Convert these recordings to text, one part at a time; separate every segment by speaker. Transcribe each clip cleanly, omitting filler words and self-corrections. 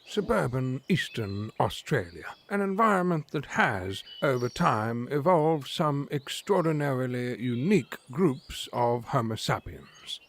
Speaker 1: suburban eastern Australia, an environment that has, over time, evolved some extraordinarily unique groups of Homo sapiens.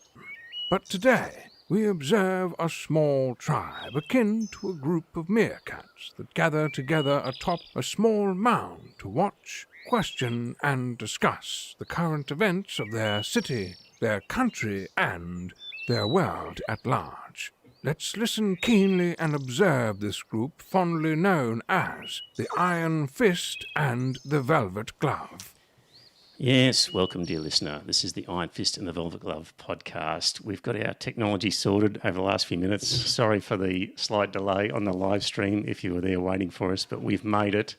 Speaker 1: But today, we observe a small tribe akin to a group of meerkats that gather together atop a small mound to watch, question, and discuss the current events of their city, their country, and their world at large. Let's listen keenly and observe this group fondly known as the Iron Fist and the Velvet Glove.
Speaker 2: Yes, welcome, dear listener. This is the Iron Fist and the Velvet Glove podcast. We've got our technology sorted over the last few minutes. Sorry for the slight delay on the live stream if you were there waiting for us, but we've made it.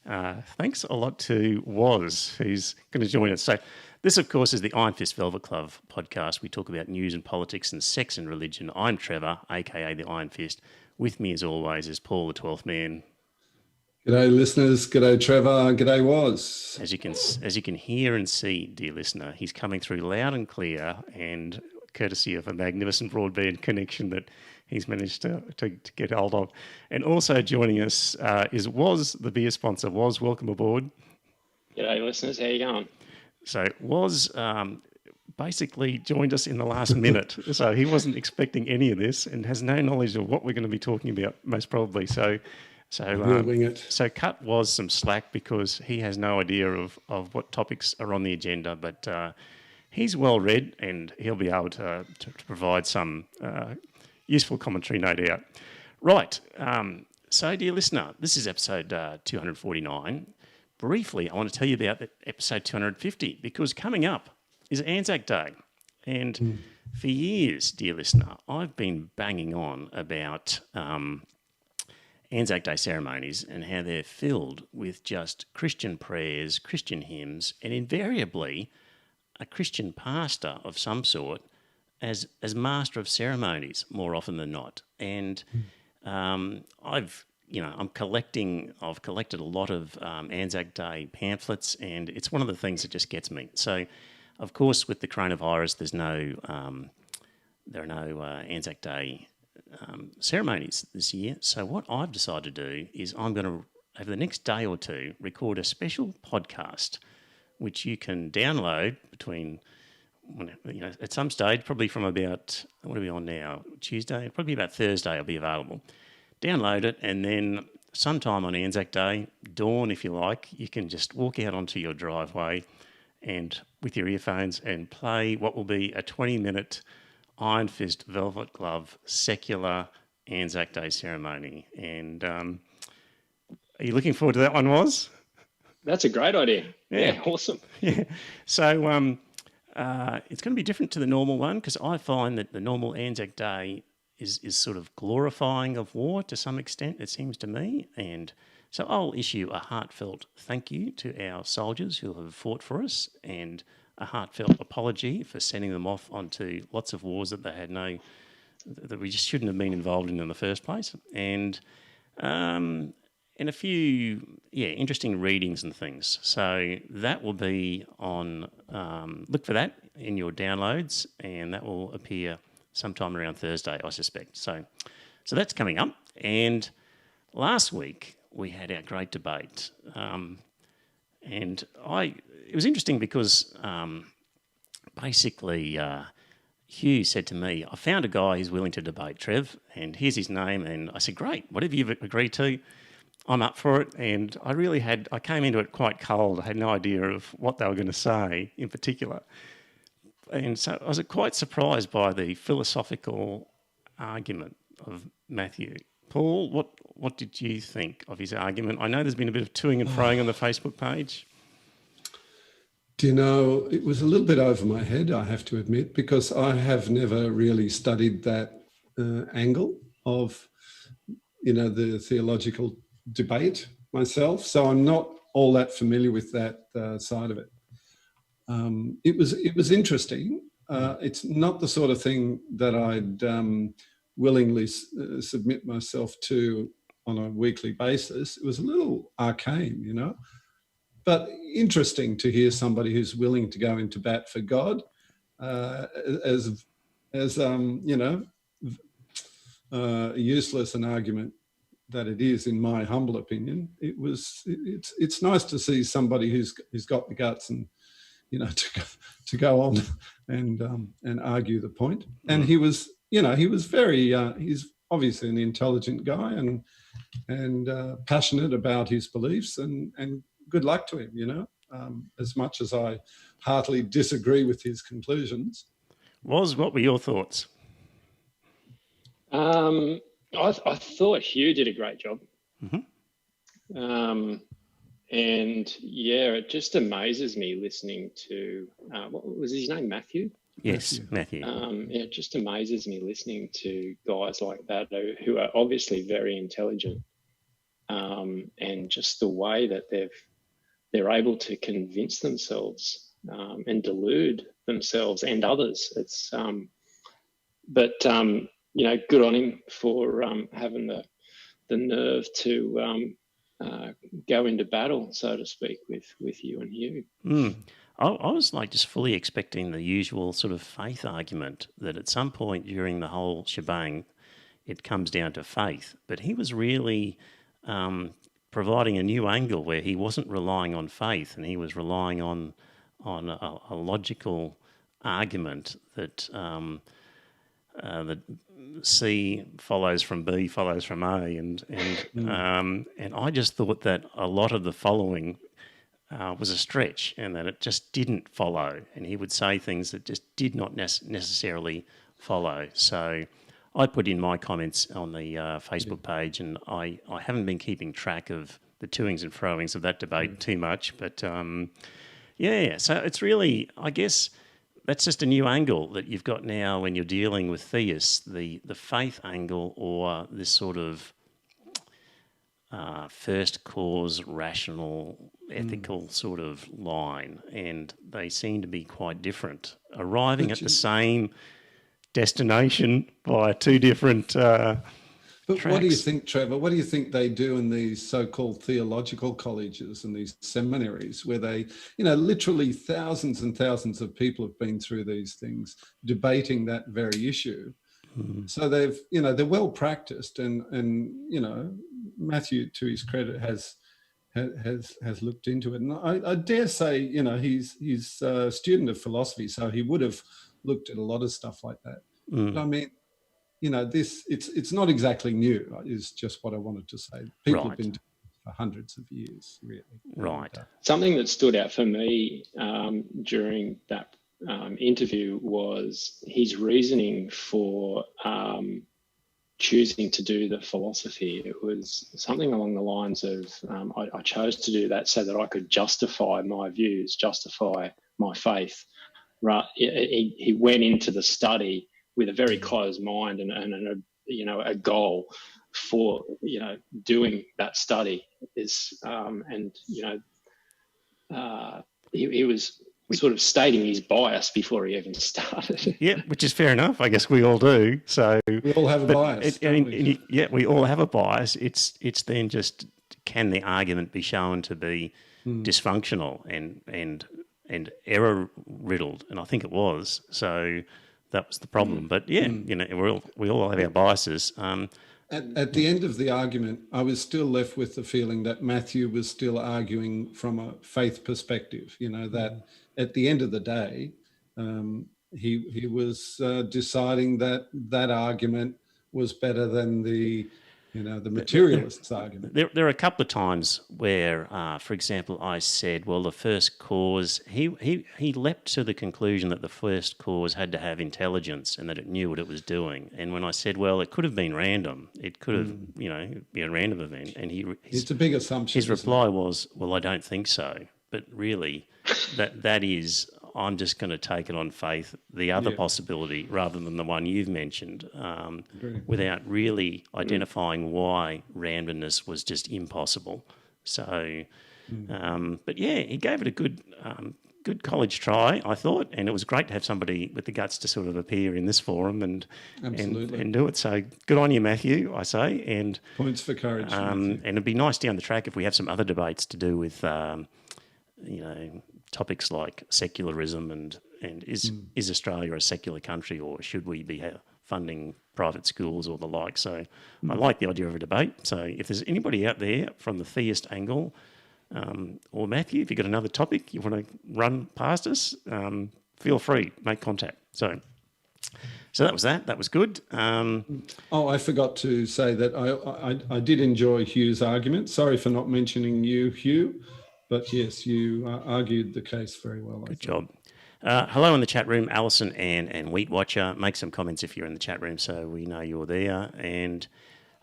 Speaker 2: Thanks a lot to Woz, who's going to join us. So this, of course, is the Iron Fist Velvet Glove podcast. We talk about news and politics and sex and religion. I'm Trevor, a.k.a. the Iron Fist. With me, as always, is Paul, the 12th man.
Speaker 3: G'day listeners, g'day Trevor, g'day Woz.
Speaker 2: As you can hear and see, dear listener, he's coming through loud and clear, and courtesy of a magnificent broadband connection that he's managed to get hold of. And also joining us is Woz, the beer sponsor. Woz, welcome aboard.
Speaker 4: G'day listeners, how you going?
Speaker 2: So Woz basically joined us in the last minute, so he wasn't expecting any of this and has no knowledge of what we're going to be talking about, most probably. So cut Woz some slack because he has no idea of what topics are on the agenda, but he's well read and he'll be able to provide some useful commentary, no doubt. Right, so dear listener, this is episode 249. Briefly, I want to tell you about episode 250 because coming up is Anzac Day. And for years, dear listener, I've been banging on about Anzac Day ceremonies and how they're filled with just Christian prayers, Christian hymns, and invariably a Christian pastor of some sort as master of ceremonies more often than not. And I've collected a lot of Anzac Day pamphlets, and it's one of the things that just gets me. So, of course, with the coronavirus, there are no Anzac Day ceremonies this year. So what I've decided to do is I'm going to, over the next day or two, record a special podcast which you can download between, at some stage, probably from about, what are we on now, Tuesday? Probably about Thursday it'll be available. Download it, and then sometime on Anzac Day, dawn if you like, you can just walk out onto your driveway and with your earphones and play what will be a 20-minute Iron Fist Velvet Glove secular Anzac Day ceremony. And are you looking forward to that one, Woz?
Speaker 4: That's a great idea. Yeah, awesome.
Speaker 2: Yeah. So it's going to be different to the normal one because I find that the normal Anzac Day is sort of glorifying of war to some extent, it seems to me. And so I'll issue a heartfelt thank you to our soldiers who have fought for us and a heartfelt apology for sending them off onto lots of wars that that we just shouldn't have been involved in the first place. And a few, interesting readings and things. So that will be on, look for that in your downloads, and that will appear sometime around Thursday, I suspect. So that's coming up. And last week we had our great debate. It was interesting because basically Hugh said to me, I found a guy who's willing to debate, Trev, and here's his name. And I said, great, whatever you've agreed to, I'm up for it. And I came into it quite cold. I had no idea of what they were going to say in particular. And so I was quite surprised by the philosophical argument of Matthew. Paul, what did you think of his argument? I know there's been a bit of toing and froing on the Facebook page.
Speaker 3: Do you know, it was a little bit over my head, I have to admit, because I have never really studied that angle of, the theological debate myself. So I'm not all that familiar with that side of it. It was interesting. It's not the sort of thing that I'd willingly submit myself to on a weekly basis. It was a little arcane, but interesting to hear somebody who's willing to go into bat for God, as useless an argument that it is, in my humble opinion. It's nice to see somebody who's got the guts and, you know, to go on and argue the point. And he was, you know, he was very he's obviously an intelligent guy and passionate about his beliefs, and good luck to him, you know. As much as I heartily disagree with his conclusions.
Speaker 2: What were your thoughts?
Speaker 4: I thought Hugh did a great job. And yeah, it just amazes me listening to, what was his name, Matthew?
Speaker 2: Yes, Matthew.
Speaker 4: Yeah, it just amazes me listening to guys like that who are obviously very intelligent, and just the way that they're able to convince themselves and delude themselves and others. It's, you know, good on him for having the nerve to go into battle, so to speak, with you and Hugh.
Speaker 2: I was like just fully expecting the usual sort of faith argument that at some point during the whole shebang, it comes down to faith. But he was really providing a new angle where he wasn't relying on faith, and he was relying on a logical argument that that C follows from B follows from A, and I just thought that a lot of the following was a stretch, and that it just didn't follow, and he would say things that just did not necessarily follow. So I put in my comments on the Facebook page, and I haven't been keeping track of the toings and froings of that debate too much, but so it's really, I guess, that's just a new angle that you've got now when you're dealing with theists, the faith angle, or this sort of first cause, rational, ethical sort of line, and they seem to be quite different, arriving at the same destination by two different
Speaker 3: But
Speaker 2: tracks.
Speaker 3: what do you think, Trevor? What do you think they do in these so-called theological colleges and these seminaries where they, you know, literally thousands and thousands of people have been through these things debating that very issue. So they've, you know, they're well practiced, and you know, Matthew, to his credit, has looked into it, and I dare say, you know, he's a student of philosophy, so he would have looked at a lot of stuff like that. But I mean, you know, it's not exactly new, is just what I wanted to say. People have been doing it for hundreds of years, really.
Speaker 2: Right.
Speaker 4: Something that stood out for me during that interview was his reasoning for choosing to do the philosophy. It was something along the lines of, I chose to do that so that I could justify my views, justify my faith. Right? He went into the study with a very closed mind and a goal for, you know, doing that study is, he was sort of stating his bias before he even started.
Speaker 2: Yeah, which is fair enough. I guess we all do. So
Speaker 3: we all have a bias.
Speaker 2: We all have a bias. It's then just, can the argument be shown to be dysfunctional and error riddled? And I think it was. So that was the problem. But yeah, you know, we all have our biases.
Speaker 3: At the end of the argument, I was still left with the feeling that Matthew was still arguing from a faith perspective. You know, that at the end of the day, he was deciding that argument was better than the materialist's argument.
Speaker 2: There are a couple of times where, for example, I said, well, the first cause, he leapt to the conclusion that the first cause had to have intelligence and that it knew what it was doing. And when I said, well, it could have been random, it could have, you know, be a random event. And
Speaker 3: it's a big assumption.
Speaker 2: His reply was, well, I don't think so. But really, that is, I'm just going to take it on faith, the other possibility, rather than the one you've mentioned, without really identifying why randomness was just impossible. So, but yeah, he gave it a good college try, I thought, and it was great to have somebody with the guts to sort of appear in this forum and do it. So good on you, Matthew, I say. And
Speaker 3: points for courage.
Speaker 2: And it'd be nice down the track if we have some other debates to do with, you know, topics like secularism and is Australia a secular country, or should we be funding private schools or the like. So I like the idea of a debate. So if there's anybody out there from the theist angle, or Matthew, if you've got another topic you want to run past us, feel free, make contact. So that was that. That was good.
Speaker 3: Oh, I forgot to say that I did enjoy Hugh's argument. Sorry for not mentioning you, Hugh, but yes, you argued the case very well.
Speaker 2: Good job. Hello in the chat room, Alison, Anne, and Wheat Watcher. Make some comments if you're in the chat room so we know you're there. And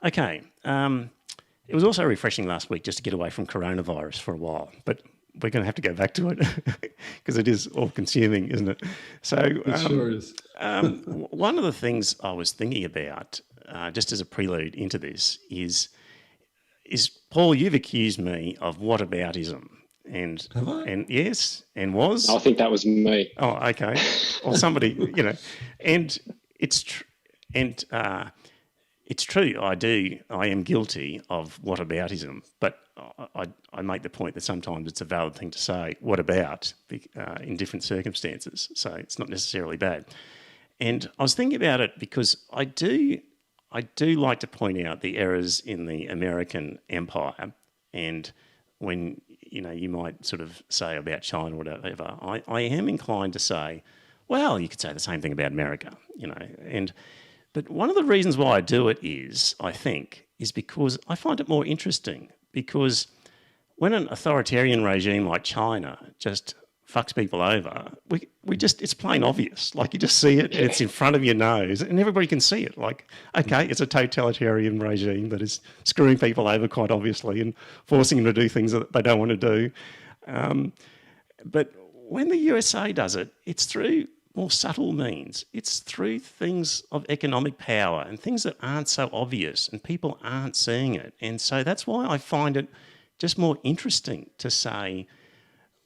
Speaker 2: okay, it was also refreshing last week just to get away from coronavirus for a while, but we're going to have to go back to it because it is all-consuming, isn't it? So
Speaker 3: It sure is.
Speaker 2: one of the things I was thinking about, just as a prelude into this, is Paul, you've accused me of whataboutism.
Speaker 3: Have I?
Speaker 2: And yes, and was.
Speaker 4: I think that was me.
Speaker 2: Oh, okay. Or somebody, and it's it's true. I am guilty of whataboutism, but I make the point that sometimes it's a valid thing to say. What about in different circumstances? So it's not necessarily bad. And I was thinking about it because I do like to point out the errors in the American empire, and when you might sort of say about China or whatever, I am inclined to say, well, you could say the same thing about America, but one of the reasons why I do it is because I find it more interesting, because when an authoritarian regime like China just fucks people over, it's plain obvious. Like, you just see it, and it's in front of your nose, and everybody can see it. Like, okay, it's a totalitarian regime that is screwing people over quite obviously and forcing them to do things that they don't want to do. But when the USA does it, it's through more subtle means. It's through things of economic power and things that aren't so obvious, and people aren't seeing it. And so that's why I find it just more interesting to say,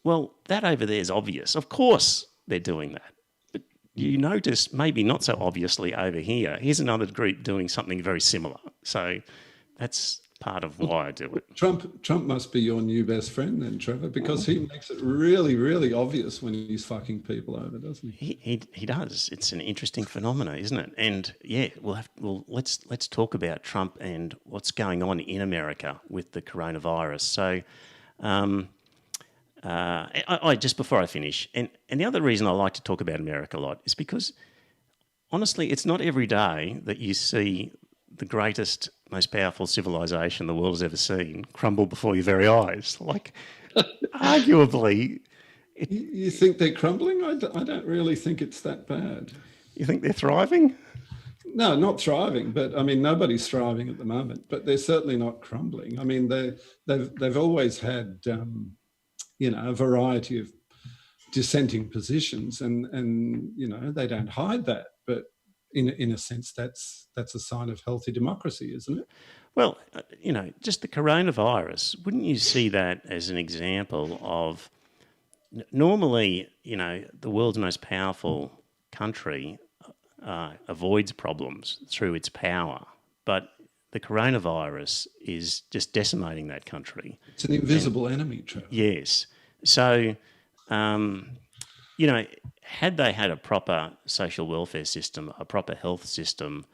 Speaker 2: well, that over there is obvious. Of course they're doing that. But you notice maybe not so obviously over here, here's another group doing something very similar. So that's part of why I do it.
Speaker 3: Trump must be your new best friend then, Trevor, because he makes it really, really obvious when he's fucking people over, doesn't he?
Speaker 2: He does. It's an interesting phenomenon, isn't it? And yeah, let's talk about Trump and what's going on in America with the coronavirus. So I just before I finish, and the other reason I like to talk about America a lot is because honestly, it's not every day that you see the greatest, most powerful civilization the world has ever seen crumble before your very eyes. Like, arguably...
Speaker 3: You think they're crumbling? I don't really think it's that bad.
Speaker 2: You think they're thriving?
Speaker 3: No, not thriving, but I mean, nobody's thriving at the moment, but they're certainly not crumbling. I mean, they've always had, a variety of dissenting positions, and they don't hide that, but in a sense, that's a sign of healthy democracy, isn't it?
Speaker 2: Well, just the coronavirus, wouldn't you see that as an example of, normally, the world's most powerful country avoids problems through its power, but the coronavirus is just decimating that country.
Speaker 3: It's an invisible enemy, Trevor.
Speaker 2: Yes. So, had they had a proper social welfare system, a proper health system,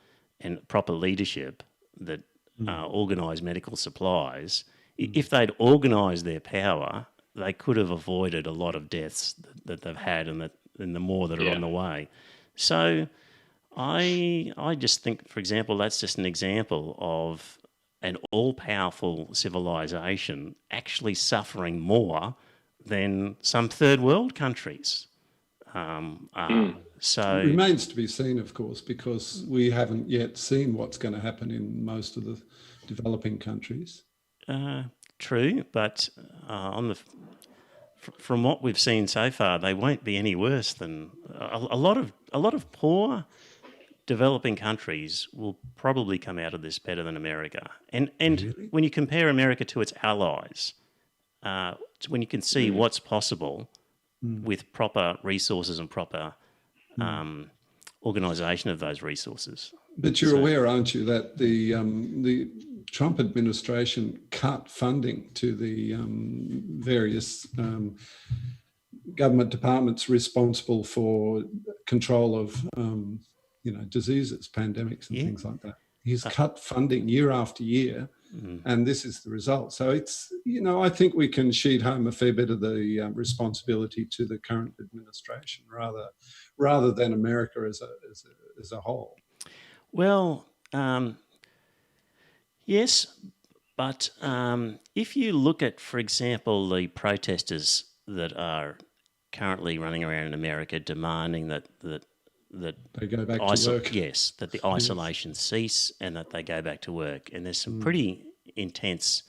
Speaker 2: and proper leadership that organised medical supplies, if they'd organised their power, they could have avoided a lot of deaths that they've had and the more that are on the way. So I just think, for example, that's just an example of an all-powerful civilization actually suffering more than some third world countries. So
Speaker 3: it remains to be seen, of course, because we haven't yet seen what's going to happen in most of the developing countries.
Speaker 2: True, but from what we've seen so far, they won't be any worse than a lot of poor developing countries will probably come out of this better than America. And
Speaker 3: Really?
Speaker 2: when you compare America to its allies, when you can see what's possible with proper resources and proper organisation of those resources.
Speaker 3: But you're aware, aren't you, that the Trump administration cut funding to the various government departments responsible for control of diseases, pandemics and
Speaker 2: Yeah.
Speaker 3: things like that. He's cut funding year after year, and this is the result. So it's, I think we can sheet home a fair bit of the responsibility to the current administration rather than America as a whole.
Speaker 2: Well, yes, but if you look at, for example, the protesters that are currently running around in America demanding that
Speaker 3: They go back to work.
Speaker 2: Yes, that the isolation cease and that they go back to work. And there's some pretty intense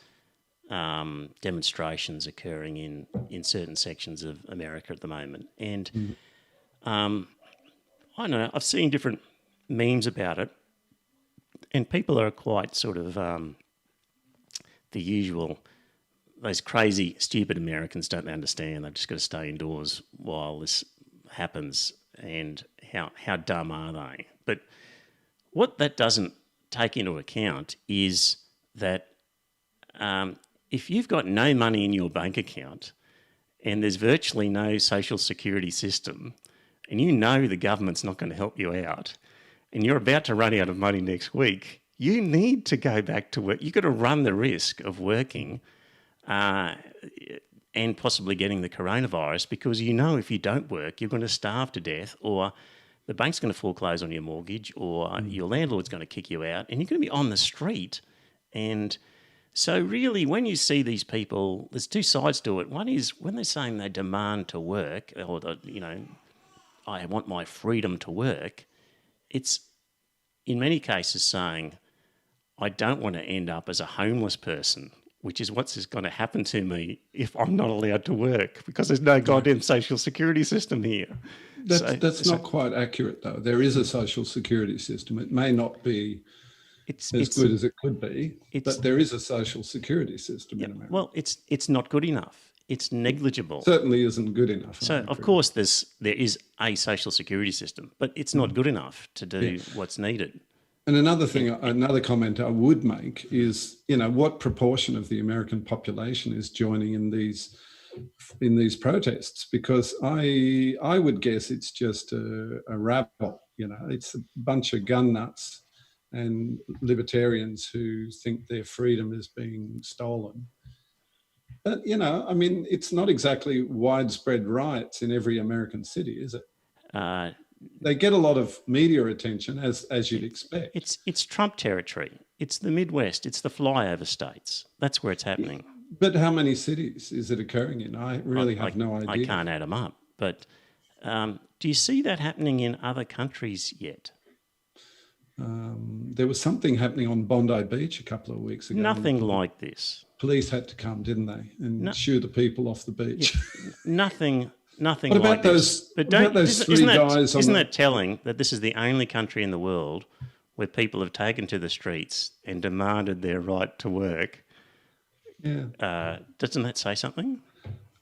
Speaker 2: demonstrations occurring in certain sections of America at the moment. And I don't know, I've seen different memes about it, and people are quite sort of the usual. Those crazy, stupid Americans don't understand. They've just got to stay indoors while this happens. And how dumb are they? But what that doesn't take into account is that if you've got no money in your bank account and there's virtually no social security system, and you know the government's not going to help you out, and you're about to run out of money next week, you need to go back to work. You've got to run the risk of working and possibly getting the coronavirus, because if you don't work, you're going to starve to death, or the bank's going to foreclose on your mortgage, or your landlord's going to kick you out, and you're going to be on the street. And so really, when you see these people, there's two sides to it. One is when they're saying they demand to work, or, I want my freedom to work, it's in many cases saying, I don't want to end up as a homeless person, which is what's going to happen to me if I'm not allowed to work, because there's no goddamn social security system here.
Speaker 3: That's not quite accurate, though. There is a social security system. It may not be as good as it could be, but there is a social security system in America.
Speaker 2: Well, it's not good enough. It's negligible.
Speaker 3: Certainly isn't good enough.
Speaker 2: So, of course, there is a social security system, but it's not good enough to do what's needed.
Speaker 3: And another comment I would make is, what proportion of the American population is joining in these protests? Because I would guess it's just a rabble. It's a bunch of gun nuts and libertarians who think their freedom is being stolen. But it's not exactly widespread riots in every American city, is it? They get a lot of media attention, as you'd expect.
Speaker 2: It's Trump territory. It's the Midwest. It's the flyover states. That's where it's happening.
Speaker 3: But how many cities is it occurring in? I really have no idea.
Speaker 2: I can't add them up. But do you see that happening in other countries yet?
Speaker 3: There was something happening on Bondi Beach a couple of weeks ago.
Speaker 2: Nothing like this.
Speaker 3: Police had to come, didn't they, and shoo the people off the beach?
Speaker 2: Yeah. Nothing
Speaker 3: what
Speaker 2: like
Speaker 3: about
Speaker 2: this.
Speaker 3: What about those three guys?
Speaker 2: Isn't that telling that this is the only country in the world where people have taken to the streets and demanded their right to work?
Speaker 3: Yeah.
Speaker 2: Doesn't that say something?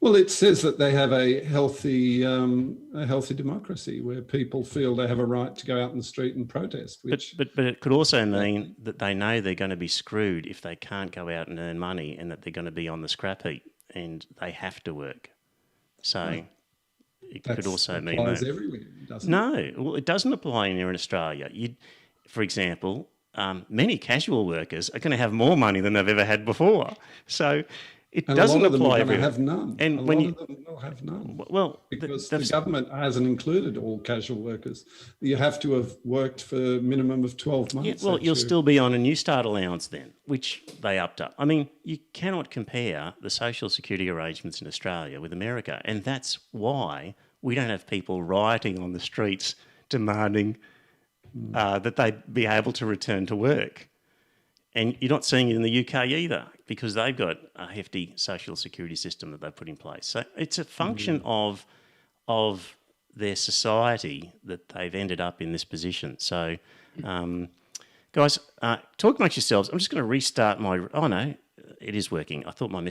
Speaker 3: Well, it says that they have a healthy democracy where people feel they have a right to go out in the street and protest. Which,
Speaker 2: but it could also mean that they know they're going to be screwed if they can't go out and earn money, and that they're going to be on the scrap heap and they have to work. So it could also mean that
Speaker 3: everywhere, doesn't
Speaker 2: it? No, well, it doesn't apply here in Australia. For example, many casual workers are going to have more money than they've ever had before. So it doesn't apply everywhere.
Speaker 3: Have none.
Speaker 2: And
Speaker 3: a
Speaker 2: when
Speaker 3: lot of them will have none.
Speaker 2: Well,
Speaker 3: because the government hasn't included all casual workers. You have to have worked for a minimum of 12 months.
Speaker 2: Yeah, well, you'll still be on a New Start allowance then, which they upped up. I mean, you cannot compare the social security arrangements in Australia with America, and that's why we don't have people rioting on the streets demanding that they be able to return to work. And you're not seeing it in the UK either, because they've got a hefty social security system that they've put in place. So it's a function of their society that they've ended up in this position. So, guys, talk amongst yourselves. I'm just going to restart my... Oh, no, it is working. I thought my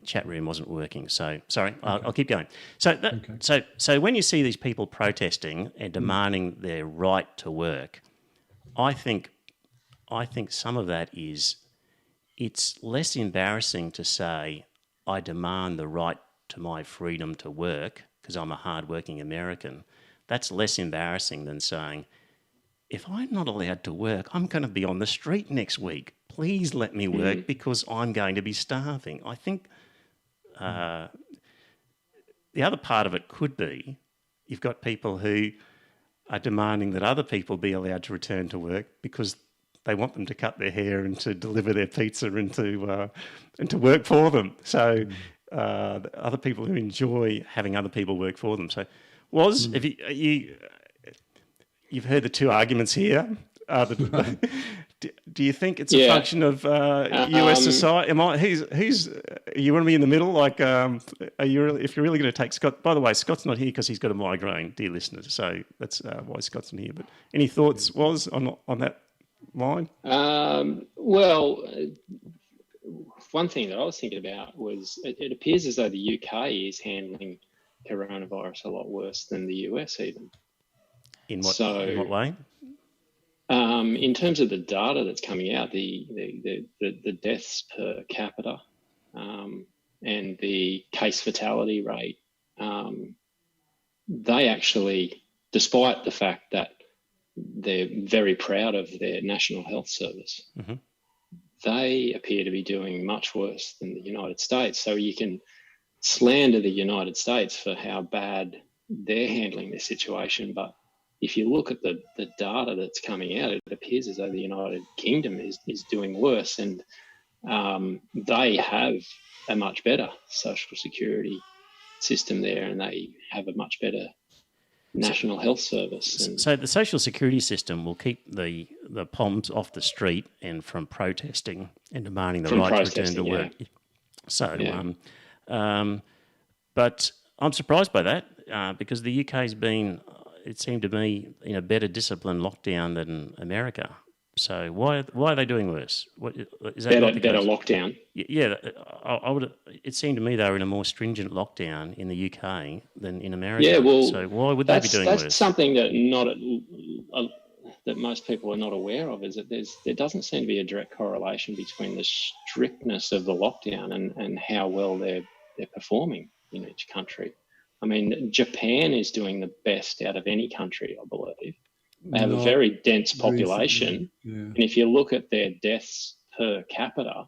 Speaker 2: chat room wasn't working. So, sorry, I'll keep going. So when you see these people protesting and demanding their right to work, I think some of that is, it's less embarrassing to say, I demand the right to my freedom to work because I'm a hardworking American, that's less embarrassing than saying, if I'm not allowed to work, I'm going to be on the street next week. Please let me work because I'm going to be starving. I think the other part of it could be you've got people who are demanding that other people be allowed to return to work because they want them to cut their hair and to deliver their pizza and to work for them. So other people who enjoy having other people work for them. So, if you've heard the two arguments here. Do you think it's a function of US society? You want to be in the middle? Like, if you're really going to take Scott? By the way, Scott's not here because he's got a migraine, dear listeners. So that's why Scott's not here. But any thoughts on that line?
Speaker 4: One thing that I was thinking about was it appears as though the UK is handling coronavirus a lot worse than the US even.
Speaker 2: In what way?
Speaker 4: In terms of the data that's coming out, the deaths per capita and the case fatality rate, they actually, despite the fact that they're very proud of their National Health Service, they appear to be doing much worse than the United States. So you can slander the United States for how bad they're handling this situation, but if you look at the data that's coming out, it appears as though the United Kingdom is doing worse, and they have a much better social security system there, and they have a much better National Health Service.
Speaker 2: So the social security system will keep the POMs off the street and from protesting and demanding the right to return to work. So, but I'm surprised by that because the UK's been, it seemed to me, in a better disciplined lockdown than America. So why are they doing worse? What is that?
Speaker 4: Better lockdown.
Speaker 2: Yeah, I would. It seemed to me they were in a more stringent lockdown in the UK than in America.
Speaker 4: Yeah, well,
Speaker 2: so why would they be doing worse?
Speaker 4: That's something that that most people are not aware of. Is that there doesn't seem to be a direct correlation between the strictness of the lockdown and how well they're performing in each country. I mean, Japan is doing the best out of any country, I believe. They have a very dense population. And if you look at their deaths per capita,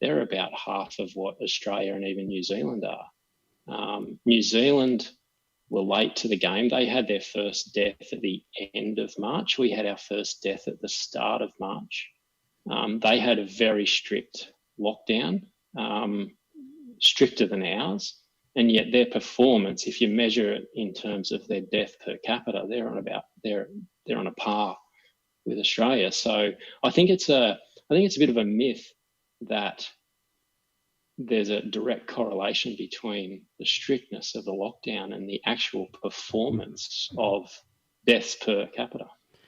Speaker 4: they're about half of what Australia and even New Zealand are. New Zealand were late to the game. They had their first death at the end of March. We had our first death at the start of March. They had a very strict lockdown, stricter than ours. And yet their performance, if you measure it in terms of their death per capita, they're on a par with Australia. So I think it's a bit of a myth that there's a direct correlation between the strictness of the lockdown and the actual performance of deaths per capita.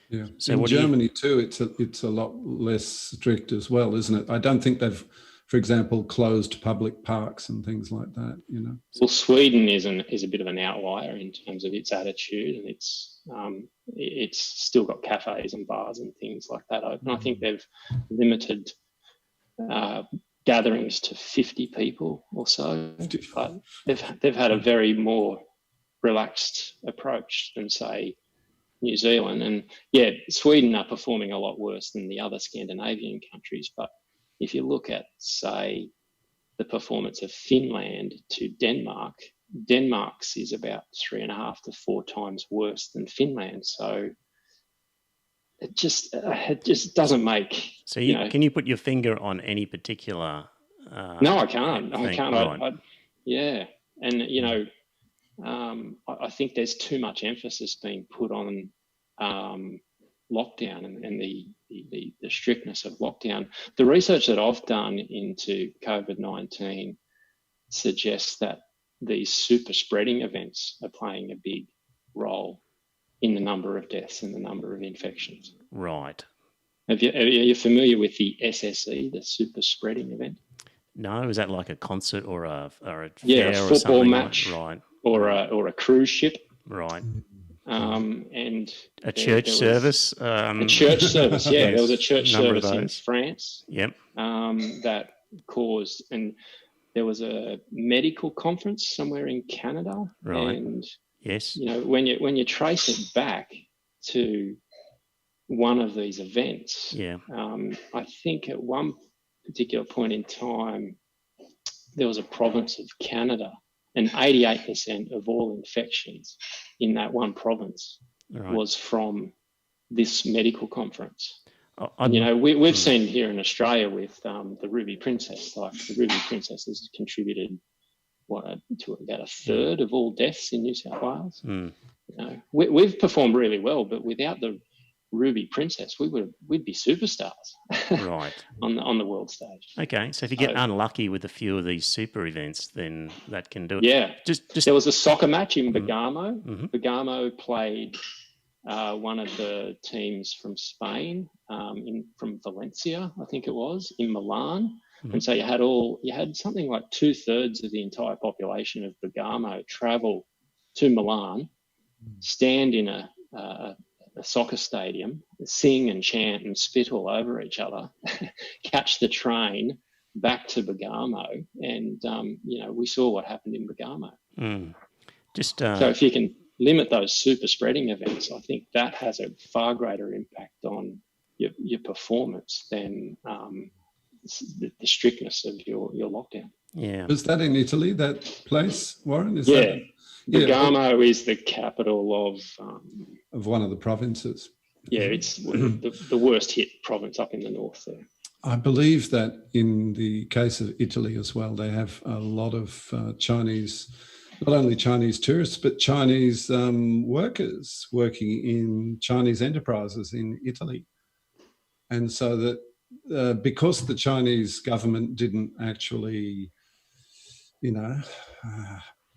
Speaker 3: Yeah. So in Germany too, it's a lot less strict as well, isn't it? I don't think they've, for example, closed public parks and things like that, you know.
Speaker 4: Well, Sweden is a bit of an outlier in terms of its attitude, and it's still got cafes and bars and things like that open. I think they've limited gatherings to 50 people or so, but they've had a very more relaxed approach than, say, New Zealand. And yeah, Sweden are performing a lot worse than the other Scandinavian countries, but if you look at, say, the performance of Finland to Denmark, Denmark's is about 3.5 to 4 times worse than Finland. So it just doesn't make. So
Speaker 2: can you put your finger on any particular?
Speaker 4: No, I can't. I can't.
Speaker 2: Right.
Speaker 4: Yeah, and I think there's too much emphasis being put on lockdown and the strictness of lockdown. The research that I've done into COVID-19 suggests that these super spreading events are playing a big role in the number of deaths and the number of infections.
Speaker 2: Right.
Speaker 4: Are you familiar with the SSE, the super spreading event?
Speaker 2: No, is that like a concert or a fair
Speaker 4: a football
Speaker 2: or something
Speaker 4: match,
Speaker 2: right?
Speaker 4: Or a cruise ship,
Speaker 2: right?
Speaker 4: And
Speaker 2: a church service.
Speaker 4: A church service, yeah. There was a church service in France.
Speaker 2: Yep.
Speaker 4: That caused, and there was a medical conference somewhere in Canada,
Speaker 2: right.
Speaker 4: and
Speaker 2: Yes.
Speaker 4: You know, when you trace it back to one of these events,
Speaker 2: Yeah.
Speaker 4: I think at one particular point in time, there was a province of Canada, and 88% of all infections in that one province
Speaker 2: Right.
Speaker 4: was from this medical conference.
Speaker 2: I,
Speaker 4: You know, we've seen here in Australia with the Ruby Princess, like the Ruby Princess has contributed to about a third of all deaths in New South Wales. You know, we've performed really well, but without the Ruby Princess, we'd be superstars
Speaker 2: right.
Speaker 4: on the world stage.
Speaker 2: Okay, so if you get unlucky with a few of these super events, then that can do it.
Speaker 4: Yeah,
Speaker 2: just
Speaker 4: there was a soccer match in Bergamo. Bergamo played one of the teams from Spain, from Valencia, I think it was, in Milan. And so you had something like 2/3 of the entire population of Bergamo travel to Milan, stand in a soccer stadium, sing and chant and spit all over each other, catch the train back to Bergamo, and you know, we saw what happened in Bergamo. So if you can limit those super spreading events, I think that has a far greater impact on your performance than the strictness of your lockdown.
Speaker 2: Yeah.
Speaker 3: Was that in Italy, that place, Warren?
Speaker 4: Bergamo is the capital
Speaker 3: of one of the provinces.
Speaker 4: Yeah, it's the worst hit province up in the north there.
Speaker 3: I believe that in the case of Italy as well, they have a lot of Chinese, not only Chinese tourists, but Chinese workers working in Chinese enterprises in Italy. And so that because the Chinese government didn't actually,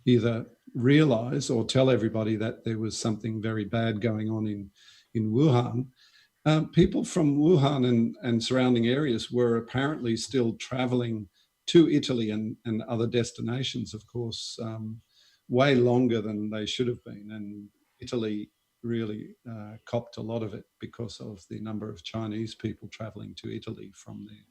Speaker 3: either realize or tell everybody that there was something very bad going on in Wuhan, people from Wuhan and surrounding areas were apparently still traveling to Italy and other destinations, of course, way longer than they should have been. And Italy really copped a lot of it because of the number of Chinese people traveling to Italy from there.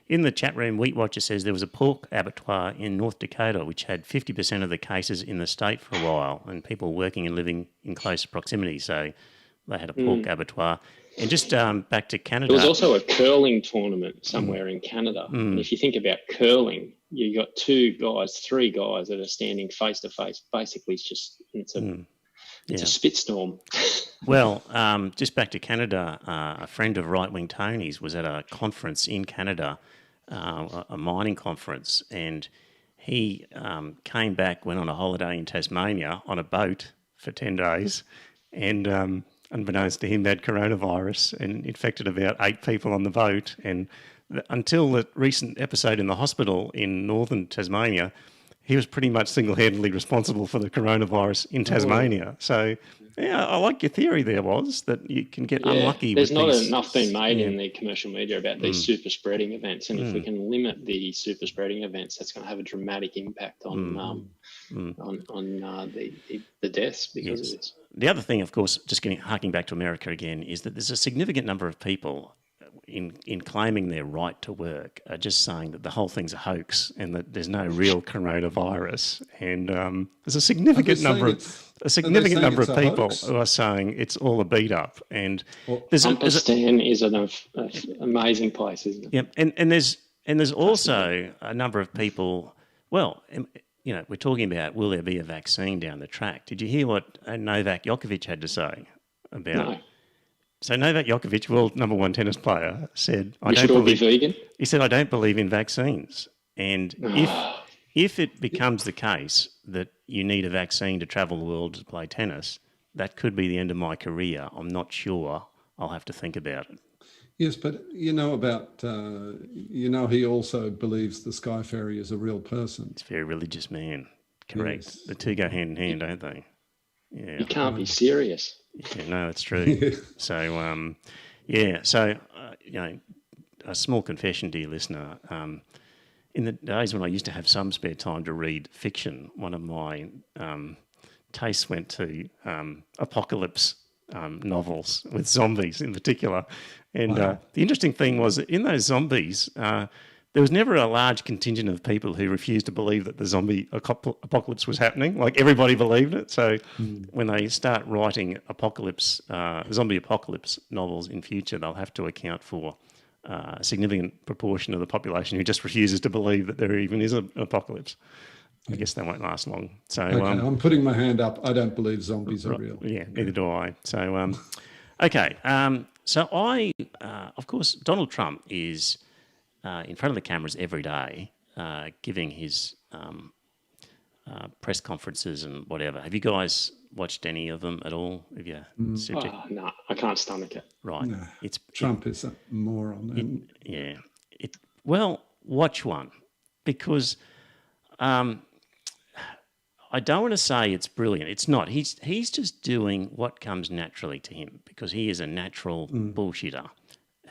Speaker 2: In the chat room, Wheat Watcher says there was a pork abattoir in North Dakota which had 50% of the cases in the state for a while, and people working and living in close proximity. So they had a pork abattoir. And just back to Canada.
Speaker 4: There was also a curling tournament somewhere in Canada. And if you think about curling, you got three guys that are standing face to face. Basically, it's a spit storm.
Speaker 2: Well, just back to Canada, a friend of Right Wing Tony's was at a conference in Canada, a mining conference, and he came back, went on a holiday in Tasmania on a boat for 10 days, and unbeknownst to him, had coronavirus and infected about 8 people on the boat. And until the recent episode in the hospital in northern Tasmania, he was pretty much single-handedly responsible for the coronavirus in Tasmania. So, yeah, I like your theory there, was that you can get unlucky.
Speaker 4: There's not enough being made in the commercial media about these super spreading events, and if we can limit the super spreading events, that's going to have a dramatic impact on the deaths because of this.
Speaker 2: The other thing, of course, just harking back to America again, is that there's a significant number of people in claiming their right to work are just saying that the whole thing's a hoax and that there's no real coronavirus. And there's a significant number of people who are saying it's all a beat up. And
Speaker 4: Pakistan is an amazing place, isn't it?
Speaker 2: Yeah, and there's also a number of people. Well, you know, we're talking about will there be a vaccine down the track? Did you hear what Novak Djokovic had to say about?
Speaker 4: No.
Speaker 2: So Novak Djokovic, world number 1 tennis player, said,
Speaker 4: "We should all be vegan."
Speaker 2: He said, "I don't believe in vaccines, and if it becomes the case that you need a vaccine to travel the world to play tennis, that could be the end of my career. I'm not sure. I'll have to think about it."
Speaker 3: Yes, but he also believes the Sky Fairy is a real person.
Speaker 2: It's a very religious man. Correct. Yes. The two go hand in hand, don't they? Yeah.
Speaker 4: You can't be serious.
Speaker 2: Yeah, no, that's true. So, a small confession, dear listener. In the days when I used to have some spare time to read fiction, one of my tastes went to apocalypse novels with zombies in particular. And the interesting thing was that in those zombies, there was never a large contingent of people who refused to believe that the zombie apocalypse was happening. Like everybody believed it. So when they start writing zombie apocalypse novels in future, they'll have to account for a significant proportion of the population who just refuses to believe that there even is an apocalypse. I guess they won't last long. So
Speaker 3: Okay, I'm putting my hand up. I don't believe zombies are real.
Speaker 2: Yeah, neither do I. So, okay. So of course, Donald Trump is in front of the cameras every day, giving his press conferences and whatever. Have you guys watched any of them at all? Have you?
Speaker 4: No, I can't stomach it.
Speaker 2: Right.
Speaker 3: No, Trump is a moron.
Speaker 2: Well, watch one, because I don't want to say it's brilliant. It's not. He's just doing what comes naturally to him, because he is a natural bullshitter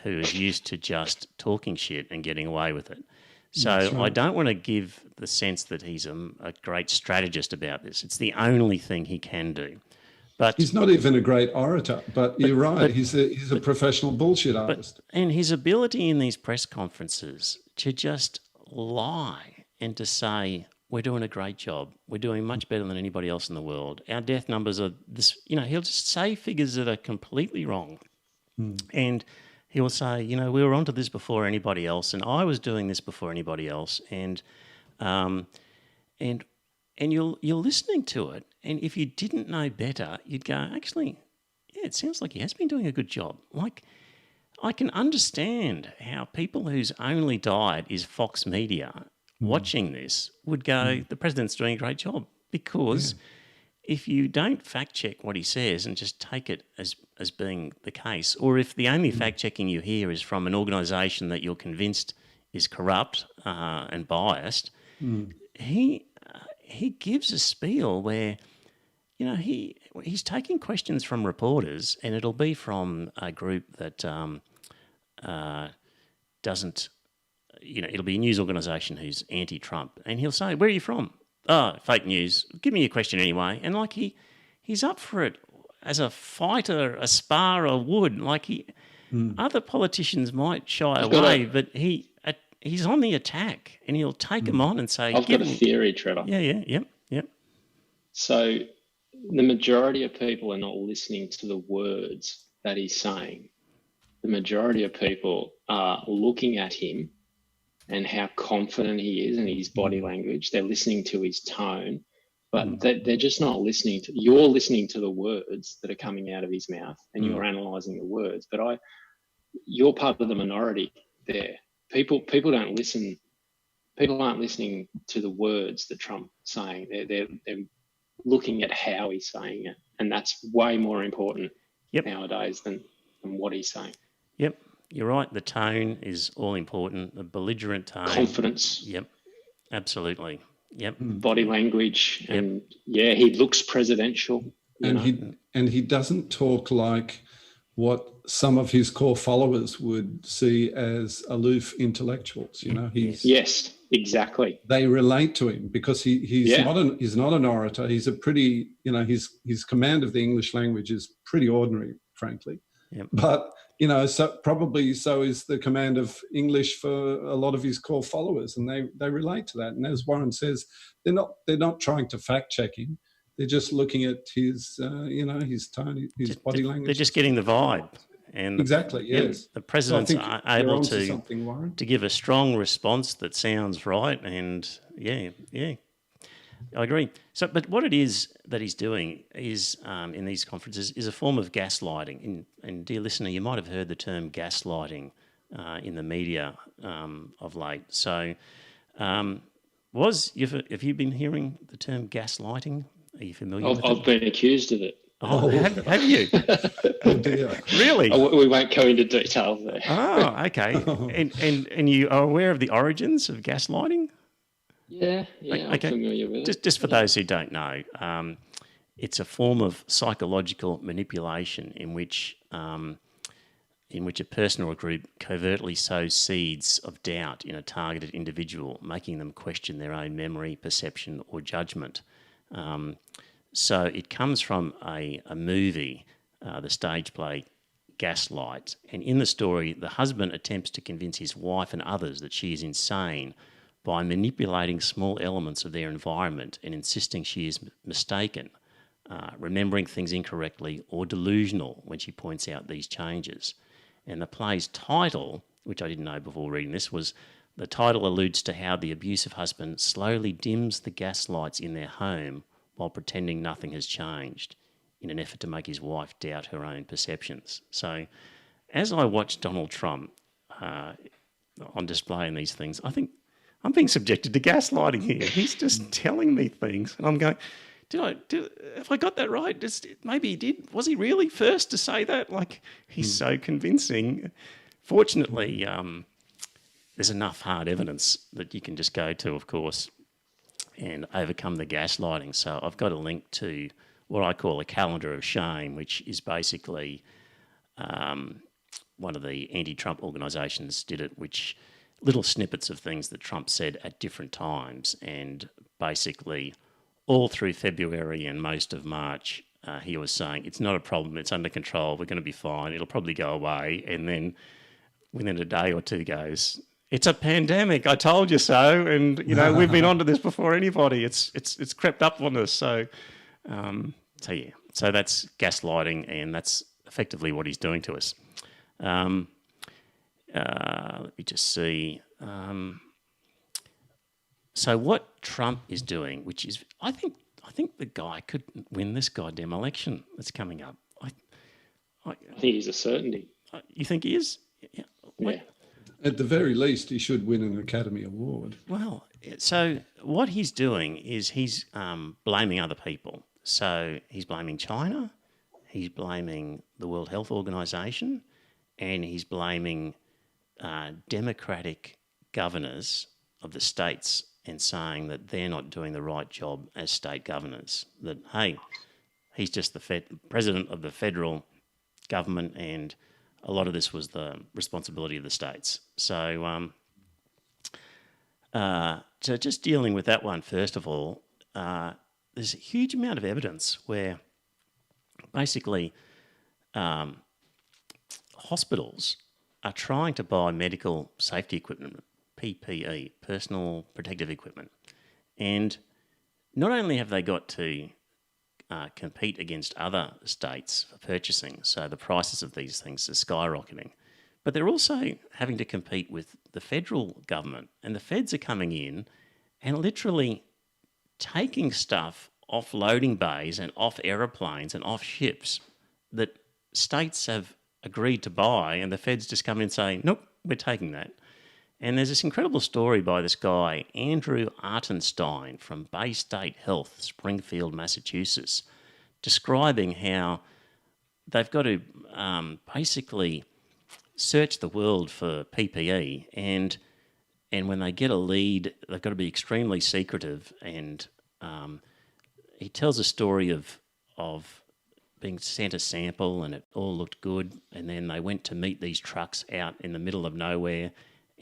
Speaker 2: who is used to just talking shit and getting away with it. So
Speaker 3: Right.
Speaker 2: I don't want to give the sense that he's a great strategist about this. It's the only thing he can do. But
Speaker 3: He's not even a great orator, but you're right. He's a professional bullshit artist.
Speaker 2: and his ability in these press conferences to just lie and to say, we're doing a great job. We're doing much better than anybody else in the world. Our death numbers are this, he'll just say figures that are completely wrong. And he will say, we were onto this before anybody else, and I was doing this before anybody else. And you're listening to it. And if you didn't know better, you'd go, actually, yeah, it sounds like he has been doing a good job. Like, I can understand how people whose only diet is Fox Media watching this would go, the president's doing a great job, because if you don't fact check what he says and just take it as being the case, or if the only fact checking you hear is from an organisation that you're convinced is corrupt and biased, he gives a spiel where he's taking questions from reporters, and it'll be from a group that doesn't. It'll be a news organisation who's anti-Trump, and he'll say, "Where are you from?" "Oh, fake news. Give me your question anyway." And like he's up for it as a fighter, a sparrer would. Like other politicians might shy away, but he's on the attack, and he'll take them on and say,
Speaker 4: I've got a theory, Trevor.
Speaker 2: Yep.
Speaker 4: So the majority of people are not listening to the words that he's saying. The majority of people are looking at him and how confident he is in his body language. They're listening to his tone, but they're just not listening to, you're listening to the words that are coming out of his mouth, and you're analysing the words. But you're part of the minority there. People don't listen. People aren't listening to the words that Trump's saying. They're looking at how he's saying it, and that's way more important nowadays than what he's saying.
Speaker 2: Yep. You're right. The tone is all important. The belligerent tone.
Speaker 4: Confidence.
Speaker 2: Yep. Absolutely. Yep.
Speaker 4: Body language. And he looks presidential.
Speaker 3: And he doesn't talk like what some of his core followers would see as aloof intellectuals.
Speaker 4: Yes, exactly.
Speaker 3: They relate to him because he's not an orator. He's a pretty, his command of the English language is pretty ordinary, frankly.
Speaker 2: Yep.
Speaker 3: But so probably so is the command of English for a lot of his core followers, and they relate to that. And as Warren says, they're not trying to fact check him. They're just looking at his his tone, his body language.
Speaker 2: They're just getting the vibe. And
Speaker 3: exactly, yes.
Speaker 2: The president's able to
Speaker 3: Warren.
Speaker 2: to give a strong response that sounds right, and I agree. So, but what it is that he's doing is in these conferences is a form of gaslighting. And dear listener, you might have heard the term gaslighting in the media of late. So, have you been hearing the term gaslighting? Are you familiar with it?
Speaker 4: I've been accused of it.
Speaker 2: Oh, have you?
Speaker 3: Oh dear.
Speaker 2: Really?
Speaker 4: We won't go into details there.
Speaker 2: Oh, okay. And you are aware of the origins of gaslighting?
Speaker 4: Yeah, I'm familiar with it.
Speaker 2: Just for those who don't know, it's a form of psychological manipulation in which a person or a group covertly sows seeds of doubt in a targeted individual, making them question their own memory, perception, or judgment. So it comes from a movie, the stage play gaslight. And in the story, the husband attempts to convince his wife and others that she is insane by manipulating small elements of their environment and insisting she is mistaken, remembering things incorrectly or delusional when she points out these changes. And the play's title, which I didn't know before reading this, was the title alludes to how the abusive husband slowly dims the gas lights in their home while pretending nothing has changed in an effort to make his wife doubt her own perceptions. So as I watch Donald Trump on display in these things, I think I'm being subjected to gaslighting here. He's just telling me things, and I'm going, have I got that right? Maybe he did. Was he really first to say that? Like, he's so convincing. Fortunately, there's enough hard evidence that you can just go to, of course, and overcome the gaslighting. So I've got a link to what I call a calendar of shame, which is basically one of the anti-Trump organisations did it, which little snippets of things that Trump said at different times, and basically all through February and most of March, he was saying, it's not a problem, it's under control, we're going to be fine, it'll probably go away. And then within a day or two goes, it's a pandemic, I told you so. And, we've been onto this before anybody. It's crept up on us. So yeah. So that's gaslighting, and that's effectively what he's doing to us. Let me just see. So what Trump is doing, which is, I think the guy could win this goddamn election that's coming up.
Speaker 4: I think he's a certainty.
Speaker 2: You think he is? Yeah.
Speaker 4: Yeah.
Speaker 3: At the very least, he should win an Academy Award.
Speaker 2: Well, so what he's doing is he's blaming other people. So he's blaming China, he's blaming the World Health Organization, and he's blaming democratic governors of the states and saying that they're not doing the right job as state governors. That, hey, he's just the president of the federal government, and a lot of this was the responsibility of the states. So, so just dealing with that one, first of all, there's a huge amount of evidence where basically hospitals are trying to buy medical safety equipment, PPE, personal protective equipment. And not only have they got to compete against other states for purchasing, so the prices of these things are skyrocketing, but they're also having to compete with the federal government. And the feds are coming in and literally taking stuff off loading bays and off aeroplanes and off ships that states have agreed to buy, and the feds just come in and say, nope, we're taking that. And there's this incredible story by this guy, Andrew Artenstein from Bay State Health, Springfield, Massachusetts, describing how they've got to basically search the world for PPE, and when they get a lead, they've got to be extremely secretive. And he tells a story of being sent a sample and it all looked good, and then they went to meet these trucks out in the middle of nowhere.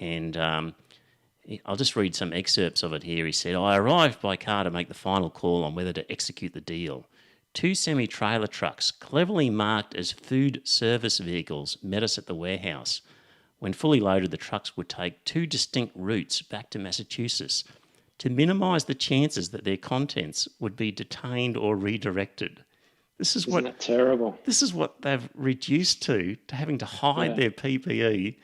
Speaker 2: And I'll just read some excerpts of it here. He said, I arrived by car to make the final call on whether to execute the deal. 2 semi-trailer trucks, cleverly marked as food service vehicles, met us at the warehouse. When fully loaded, the trucks would take 2 distinct routes back to Massachusetts to minimise the chances that their contents would be detained or redirected.
Speaker 4: Isn't that terrible?
Speaker 2: This is what they've reduced to having to hide their PPE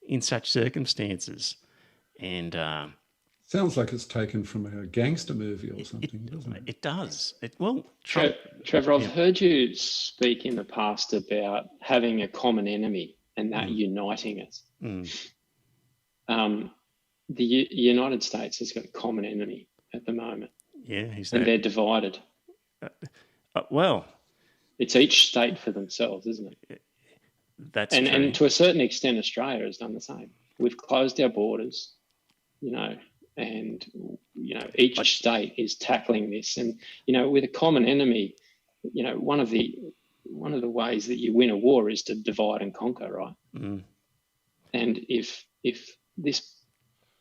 Speaker 2: in such circumstances. And
Speaker 3: sounds like it's taken from a gangster movie or something, doesn't it?
Speaker 2: It does.
Speaker 4: Trevor, I've heard you speak in the past about having a common enemy and that uniting us. The United States has got a common enemy at the moment.
Speaker 2: Yeah,
Speaker 4: and they're divided.
Speaker 2: Well,
Speaker 4: it's each state for themselves, isn't it?
Speaker 2: That's true.
Speaker 4: And to a certain extent, Australia has done the same. We've closed our borders, and each state is tackling this. And with a common enemy, one of the ways that you win a war is to divide and conquer, right?
Speaker 2: Mm.
Speaker 4: And if this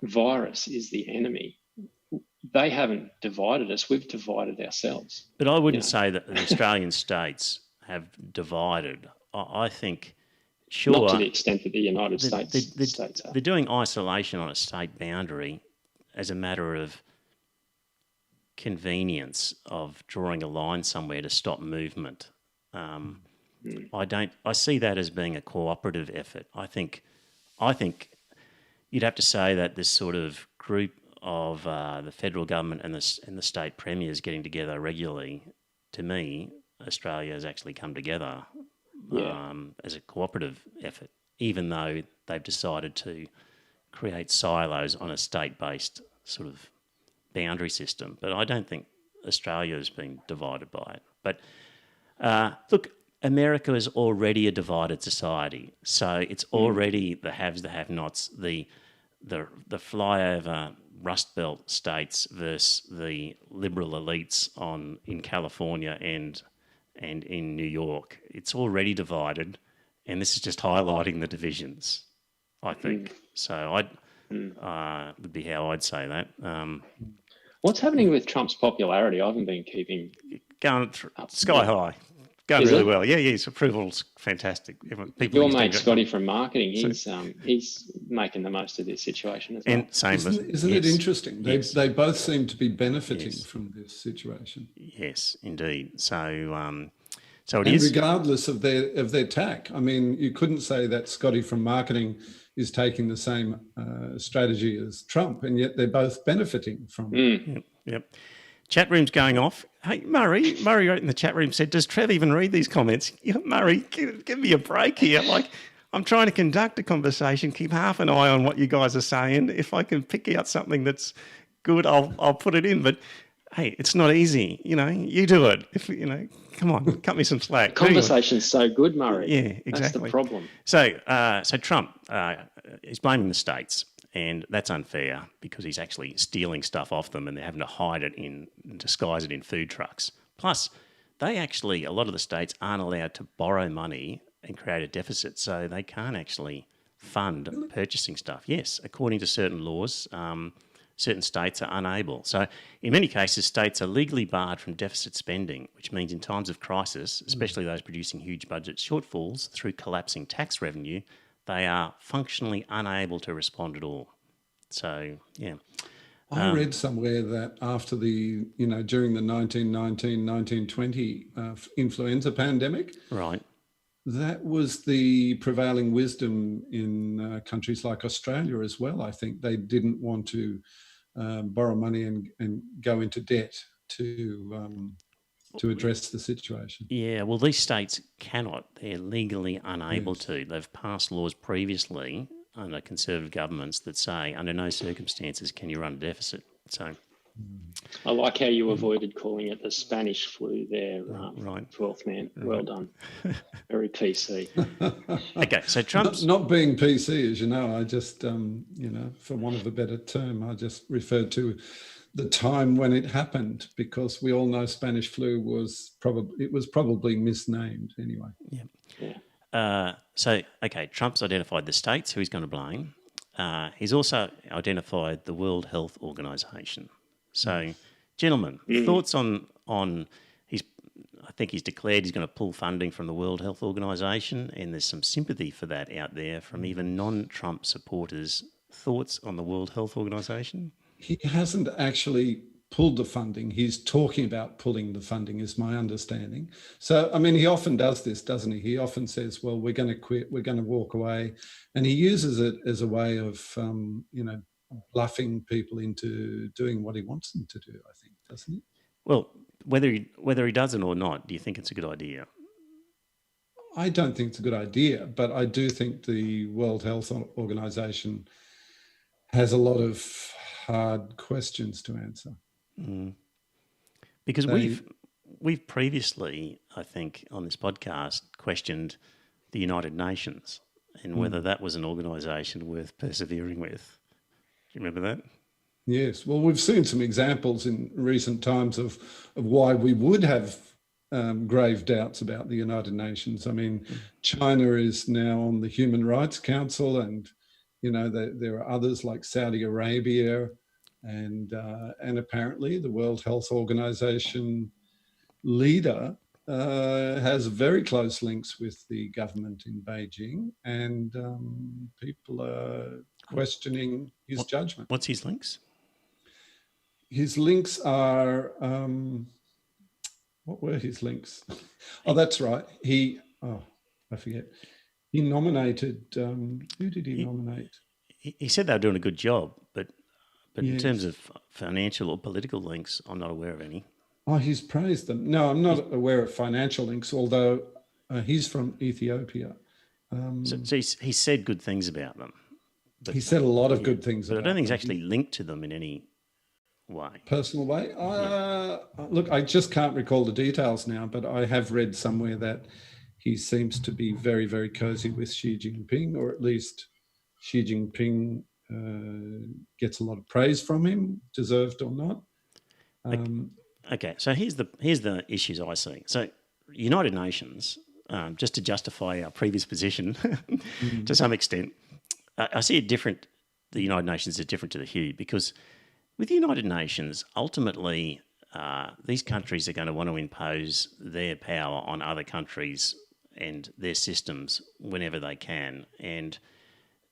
Speaker 4: virus is the enemy, they haven't divided us, we've divided ourselves.
Speaker 2: But I wouldn't say that the Australian states have divided. I think Sure.
Speaker 4: Not to the extent that the United States are.
Speaker 2: They're doing isolation on a state boundary as a matter of convenience of drawing a line somewhere to stop movement. I see that as being a cooperative effort. I think you'd have to say that this sort of group of the federal government and the state premiers getting together regularly, to me, Australia has actually come together as a cooperative effort, even though they've decided to create silos on a state-based sort of boundary system. But I don't think Australia has been divided by it. But look, America is already a divided society, so it's already the haves, the have-nots, the flyover Rust Belt states versus the liberal elites in California and in New York. It's already divided, and this is just highlighting the divisions, I think. So would be how I'd say that.
Speaker 4: What's happening with Trump's popularity? I haven't been keeping
Speaker 2: going sky high. Going really well. Yeah, his approval's fantastic.
Speaker 4: Your mate Scotty from marketing, he's making the most of this situation as well.
Speaker 2: And same
Speaker 3: Isn't it interesting? They both seem to be benefiting from this situation.
Speaker 2: Yes, indeed. So
Speaker 3: regardless of their tack. I mean, you couldn't say that Scotty from marketing is taking the same strategy as Trump, and yet they're both benefiting from it.
Speaker 2: Yep. Chat room's going off. Hey, Murray wrote in the chat room, said, does Trev even read these comments? Yeah, Murray, give me a break here. Like, I'm trying to conduct a conversation, keep half an eye on what you guys are saying. If I can pick out something that's good, I'll put it in. But, hey, it's not easy. You do it. Come on, cut me some slack.
Speaker 4: Conversation's so good, Murray.
Speaker 2: Yeah, exactly.
Speaker 4: That's the problem.
Speaker 2: So Trump is blaming the states. And that's unfair because he's actually stealing stuff off them and they're having to hide it disguise it in food trucks. Plus, a lot of the states aren't allowed to borrow money and create a deficit, so they can't actually fund purchasing stuff. Yes, according to certain laws, certain states are unable. So in many cases, states are legally barred from deficit spending, which means in times of crisis, especially those producing huge budget shortfalls through collapsing tax revenue, they are functionally unable to respond at all. So, yeah.
Speaker 3: I read somewhere that after during the 1919-1920 influenza pandemic,
Speaker 2: right,
Speaker 3: that was the prevailing wisdom in countries like Australia as well. I think they didn't want to borrow money and go into debt to address the situation.
Speaker 2: Yeah, well, these states cannot. They're legally unable to. They've passed laws previously under Conservative governments that say under no circumstances can you run a deficit. So,
Speaker 4: I like how you avoided calling it the Spanish flu there,
Speaker 2: right.
Speaker 4: 12th man. Right. Well done. Very PC.
Speaker 2: Okay, so Trump's...
Speaker 3: Not being PC, as you know, I just, for want of a better term, I just referred to the time when it happened, because we all know Spanish flu was probably misnamed anyway.
Speaker 2: Yeah. Trump's identified the states who he's going to blame. He's also identified the World Health Organization. So, gentlemen, thoughts on I think he's declared he's going to pull funding from the World Health Organization, and there's some sympathy for that out there from even non-Trump supporters. Thoughts on the World Health Organization?
Speaker 3: He hasn't actually pulled the funding. He's talking about pulling the funding, is my understanding. So, I mean, he often does this, doesn't he? He often says, well, we're going to quit, we're going to walk away. And he uses it as a way of, bluffing people into doing what he wants them to do, I think, doesn't he?
Speaker 2: Well, whether he does it or not, do you think it's a good idea?
Speaker 3: I don't think it's a good idea, but I do think the World Health Organization has a lot of hard questions to answer.
Speaker 2: Because we've previously, I think, on this podcast questioned the United Nations and whether that was an organisation worth persevering with. Do you remember that?
Speaker 3: Yes. Well, we've seen some examples in recent times of why we would have grave doubts about the United Nations. I mean, China is now on the Human Rights Council, and there are others like Saudi Arabia, and apparently the World Health Organization leader has very close links with the government in Beijing, and people are questioning his judgment.
Speaker 2: What's his links?
Speaker 3: His links are, what were his links? Oh, that's right. I forget. He nominated, who did he nominate?
Speaker 2: He said they were doing a good job, but in
Speaker 3: Yes.
Speaker 2: terms of financial or political links, I'm not aware of any.
Speaker 3: Oh, he's praised them. No, I'm not aware of financial links, although he's from Ethiopia.
Speaker 2: So he said good things about them. But,
Speaker 3: He said a lot of good things
Speaker 2: but I
Speaker 3: about
Speaker 2: don't think he's
Speaker 3: them.
Speaker 2: actually linked to them in any way.
Speaker 3: Personal way. Look, I just can't recall the details now, but I have read somewhere that he seems to be very, very cozy with Xi Jinping, or at least Xi Jinping gets a lot of praise from him, deserved or not.
Speaker 2: Okay, so here's the issues I see. So United Nations, just to justify our previous position to some extent, I see it different. The United Nations is different to the Hugh, because with the United Nations, ultimately, these countries are going to want to impose their power on other countries and their systems whenever they can. And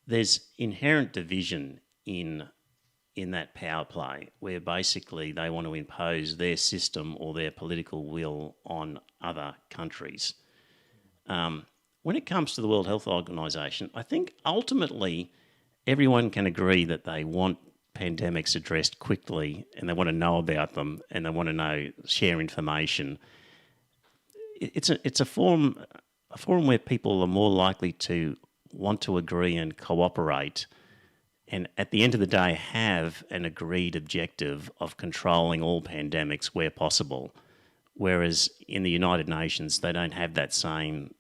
Speaker 2: there's inherent division in that power play, where basically they want to impose their system or their political will on other countries. When it comes to the World Health Organization, I think ultimately everyone can agree that they want pandemics addressed quickly, and they want to know about them, and they want to share information. It's a forum where people are more likely to want to agree and cooperate, and at the end of the day have an agreed objective of controlling all pandemics where possible. Whereas in the United Nations, they don't have that same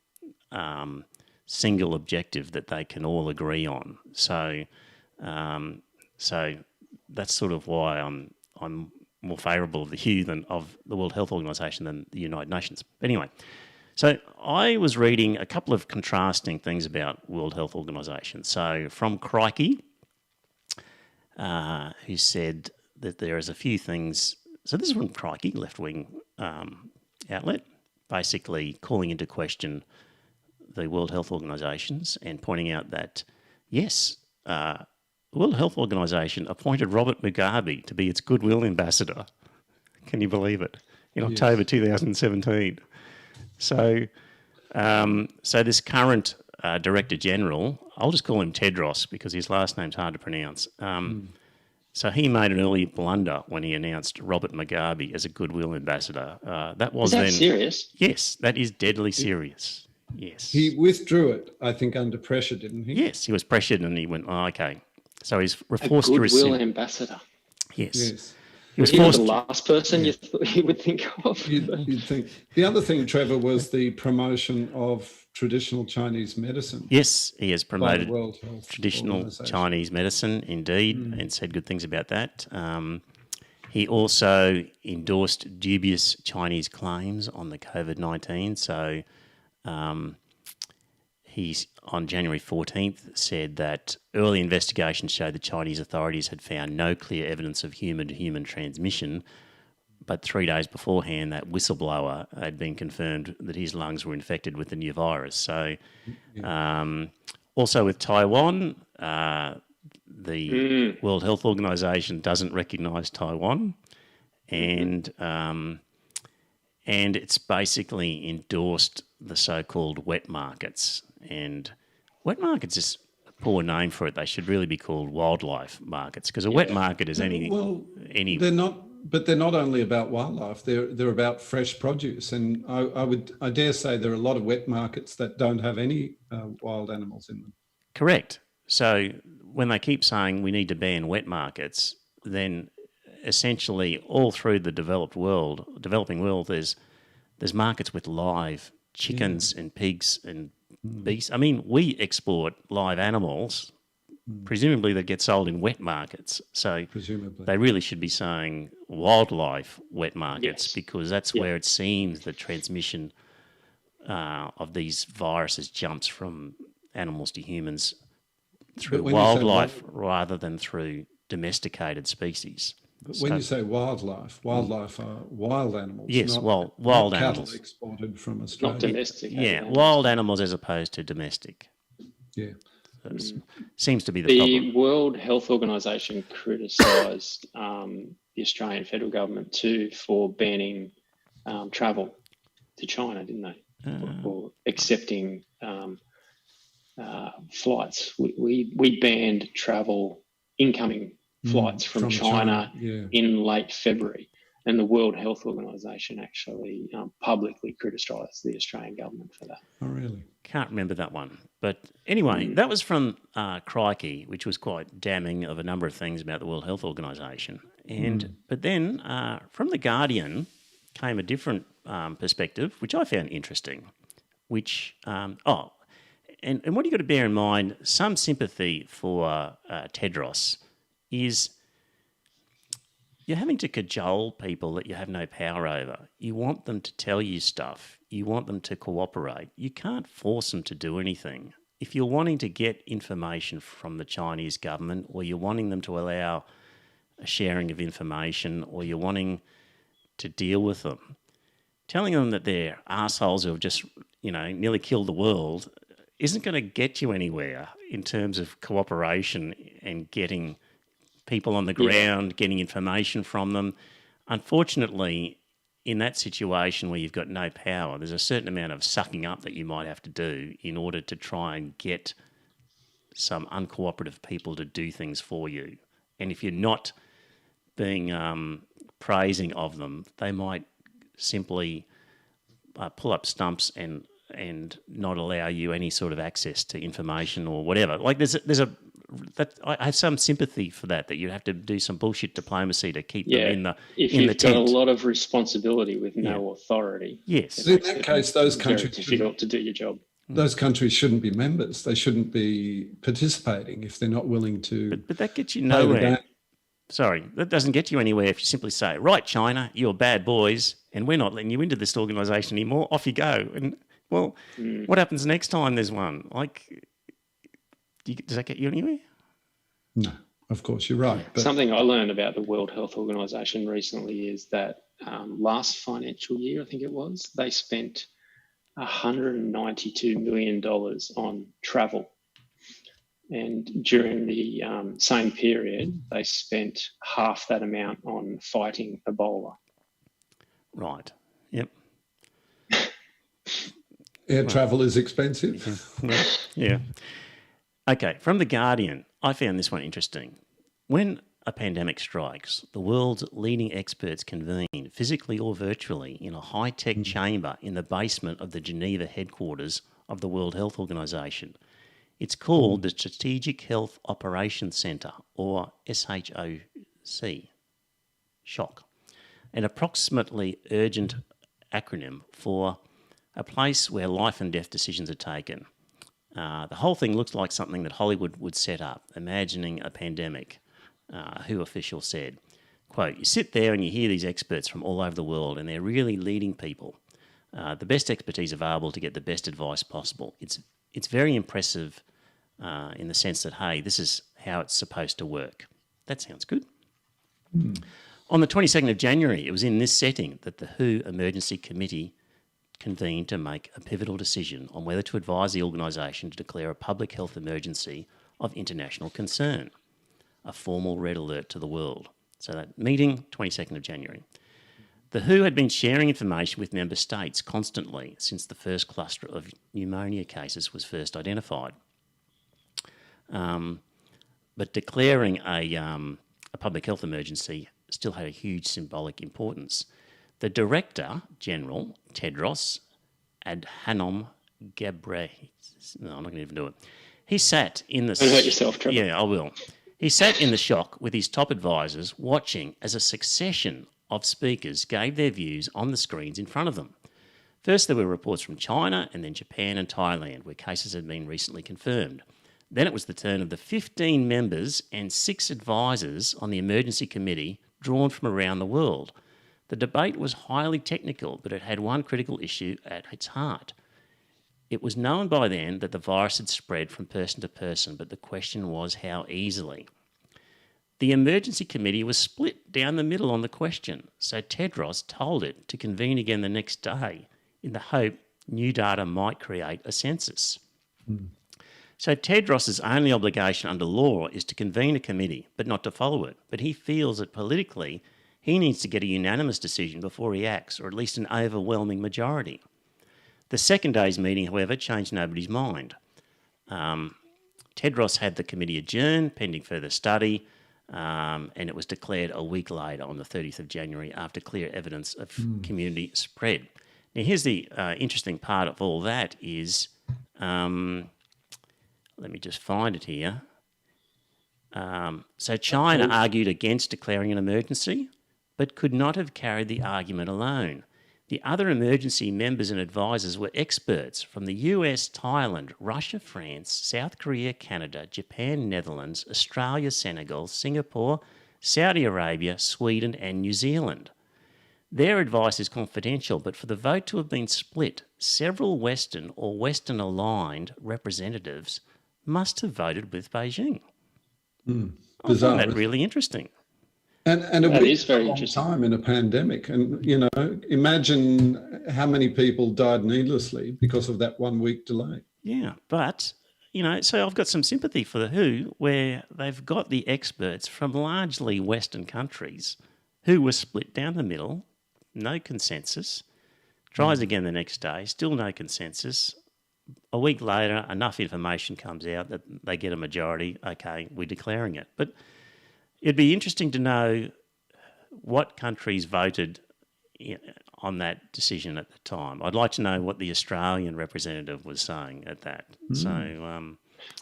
Speaker 2: single objective that they can all agree on. So that's sort of why I'm more favourable of the Hugh than of the World Health Organization than the United Nations. But anyway, so I was reading a couple of contrasting things about World Health Organization. So from Crikey, who said that there is a few things. So this is from Crikey, left-wing outlet, basically calling into question the World Health Organizations and pointing out that, yes, the World Health Organization appointed Robert Mugabe to be its goodwill ambassador. Can you believe it? In October 2017. So this current Director General, I'll just call him Tedros because his last name's hard to pronounce. So he made an early blunder when he announced Robert Mugabe as a goodwill ambassador.
Speaker 4: Is that serious?
Speaker 2: Yes, that is deadly serious. Yes.
Speaker 3: He withdrew it, I think, under pressure, didn't he?
Speaker 2: Yes, he was pressured and he went, oh, okay. So he's
Speaker 4: A
Speaker 2: forced to
Speaker 4: goodwill
Speaker 2: rescind.
Speaker 4: ambassador.
Speaker 2: Yes.
Speaker 3: Yes.
Speaker 2: He was
Speaker 4: You're
Speaker 2: forced
Speaker 4: the last person you would think of.
Speaker 3: You'd think. The other thing, Trevor, was the promotion of traditional Chinese medicine.
Speaker 2: Yes, he has
Speaker 3: by the
Speaker 2: promoted
Speaker 3: World Health
Speaker 2: traditional
Speaker 3: Organization.
Speaker 2: Chinese medicine, indeed, and said good things about that. He also endorsed dubious Chinese claims on the COVID-19. So he's on January 14th said that early investigations showed the Chinese authorities had found no clear evidence of human-to-human transmission, but 3 days beforehand, that whistleblower had been confirmed that his lungs were infected with the new virus. So also with Taiwan, the World Health Organization doesn't recognise Taiwan, and it's basically endorsed the so-called wet markets. And wet markets is a poor name for it. They should really be called wildlife markets, because a wet market is any.
Speaker 3: They're not. But they're not only about wildlife. They're about fresh produce, and I dare say there are a lot of wet markets that don't have any wild animals in them.
Speaker 2: Correct. So when they keep saying we need to ban wet markets, then essentially all through the developing world, there's markets with live chickens and pigs and beasts. I mean, we export live animals. Presumably they get sold in wet markets. So
Speaker 3: Presumably.
Speaker 2: they really should be saying wildlife wet markets, because that's where it seems the transmission of these viruses jumps from animals to humans through
Speaker 3: when you say
Speaker 2: wildlife rather than through domesticated species.
Speaker 3: But when you say wildlife are wild animals.
Speaker 2: Yes,
Speaker 3: not,
Speaker 2: wild
Speaker 3: not
Speaker 2: animals.
Speaker 3: cattle exported from Australia.
Speaker 4: Not domestic.
Speaker 2: Yeah, wild animals as opposed to domestic.
Speaker 3: Yeah.
Speaker 2: That seems to be the
Speaker 4: The
Speaker 2: problem.
Speaker 4: World Health Organization criticised the Australian federal government too for banning travel to China, didn't they? Or accepting flights. We banned travel, incoming flights from China in late February. And the World Health Organization actually publicly criticised the Australian government for that.
Speaker 3: Oh, really?
Speaker 2: Can't remember that one. But anyway, that was from Crikey, which was quite damning of a number of things about the World Health Organization. But then from The Guardian came a different perspective, which I found interesting, which, and what you've got to bear in mind, some sympathy for Tedros is you're having to cajole people that you have no power over. You want them to tell you stuff. You want them to cooperate. You can't force them to do anything. If you're wanting to get information from the Chinese government, or you're wanting them to allow a sharing of information, or you're wanting to deal with them, telling them that they're assholes who have just, nearly killed the world isn't going to get you anywhere in terms of cooperation and getting people on the ground, getting information from them. Unfortunately, in that situation where you've got no power, there's a certain amount of sucking up that you might have to do in order to try and get some uncooperative people to do things for you. And if you're not being praising of them, they might simply pull up stumps and not allow you any sort of access to information or whatever. Like I have some sympathy for that you have to do some bullshit diplomacy to keep them in the tent.
Speaker 4: If you've got a lot of responsibility with no authority.
Speaker 2: Yes.
Speaker 3: In that case, those countries
Speaker 4: very difficult to do your job.
Speaker 3: Those countries shouldn't be members. They shouldn't be participating if they're not willing to.
Speaker 2: But that gets you nowhere. Sorry, that doesn't get you anywhere if you simply say, right, China, you're bad boys, and we're not letting you into this organisation anymore. Off you go. And, what happens next time there's one? Does that get you anywhere?
Speaker 3: No, of course, you're right. But
Speaker 4: something I learned about the World Health Organization recently is that last financial year, I think it was, they spent $192 million on travel. And during the same period, they spent half that amount on fighting Ebola.
Speaker 2: Right. Yep.
Speaker 3: Air travel is expensive.
Speaker 2: Yeah. Okay, from The Guardian, I found this one interesting. When a pandemic strikes, the world's leading experts convene, physically or virtually, in a high-tech chamber in the basement of the Geneva headquarters of the World Health Organization. It's called the Strategic Health Operations Centre, or SHOC, SHOC, an approximately urgent acronym for a place where life and death decisions are taken. The whole thing looks like something that Hollywood would set up, imagining a pandemic, WHO official said. Quote, you sit there and you hear these experts from all over the world, and they're really leading people. The best expertise available to get the best advice possible. It's very impressive in the sense that, hey, this is how it's supposed to work. That sounds good. On the 22nd of January, it was in this setting that the WHO Emergency Committee convened to make a pivotal decision on whether to advise the organisation to declare a public health emergency of international concern, a formal red alert to the world. So that meeting, 22nd of January. The WHO had been sharing information with member states constantly since the first cluster of pneumonia cases was first identified. But declaring a public health emergency still had a huge symbolic importance. The Director General, Tedros Adhanom Ghebreyesus, no, I'm not going to even do it. He sat in the...
Speaker 4: Don't hurt yourself, Trevor.
Speaker 2: Yeah, I will. He sat in the SHOC with his top advisors, watching as a succession of speakers gave their views on the screens in front of them. First, there were reports from China, and then Japan and Thailand, where cases had been recently confirmed. Then it was the turn of the 15 members and 6 advisors on the emergency committee drawn from around the world. The debate was highly technical, but it had one critical issue at its heart. It was known by then that the virus had spread from person to person, but the question was how easily. The emergency committee was split down the middle on the question, so Tedros told it to convene again the next day in the hope new data might create a census. So Tedros's only obligation under law is to convene a committee, but not to follow it. But he feels that politically he needs to get a unanimous decision before he acts, or at least an overwhelming majority. The second day's meeting, however, changed nobody's mind. Tedros had the committee adjourned pending further study, and it was declared a week later on the 30th of January after clear evidence of community spread. Now, here's the interesting part of all that is, let me just find it here. So China argued against declaring an emergency, but could not have carried the argument alone. The other emergency members and advisors were experts from the US, Thailand, Russia, France, South Korea, Canada, Japan, Netherlands, Australia, Senegal, Singapore, Saudi Arabia, Sweden and New Zealand. Their advice is confidential, but for the vote to have been split, several Western or Western-aligned representatives must have voted with Beijing. I find that really interesting.
Speaker 3: And
Speaker 4: That
Speaker 3: it
Speaker 4: is very
Speaker 3: a long
Speaker 4: interesting.
Speaker 3: time in a pandemic. And, you know, imagine how many people died needlessly because of that 1 week delay.
Speaker 2: Yeah, but, you know, so I've got some sympathy for the WHO, where they've got the experts from largely Western countries who were split down the middle, no consensus, tries again the next day, still no consensus. A week later, enough information comes out that they get a majority. Okay, we're declaring it. But it'd be interesting to know what countries voted on that decision at the time. I'd like to know what the Australian representative was saying at that. So,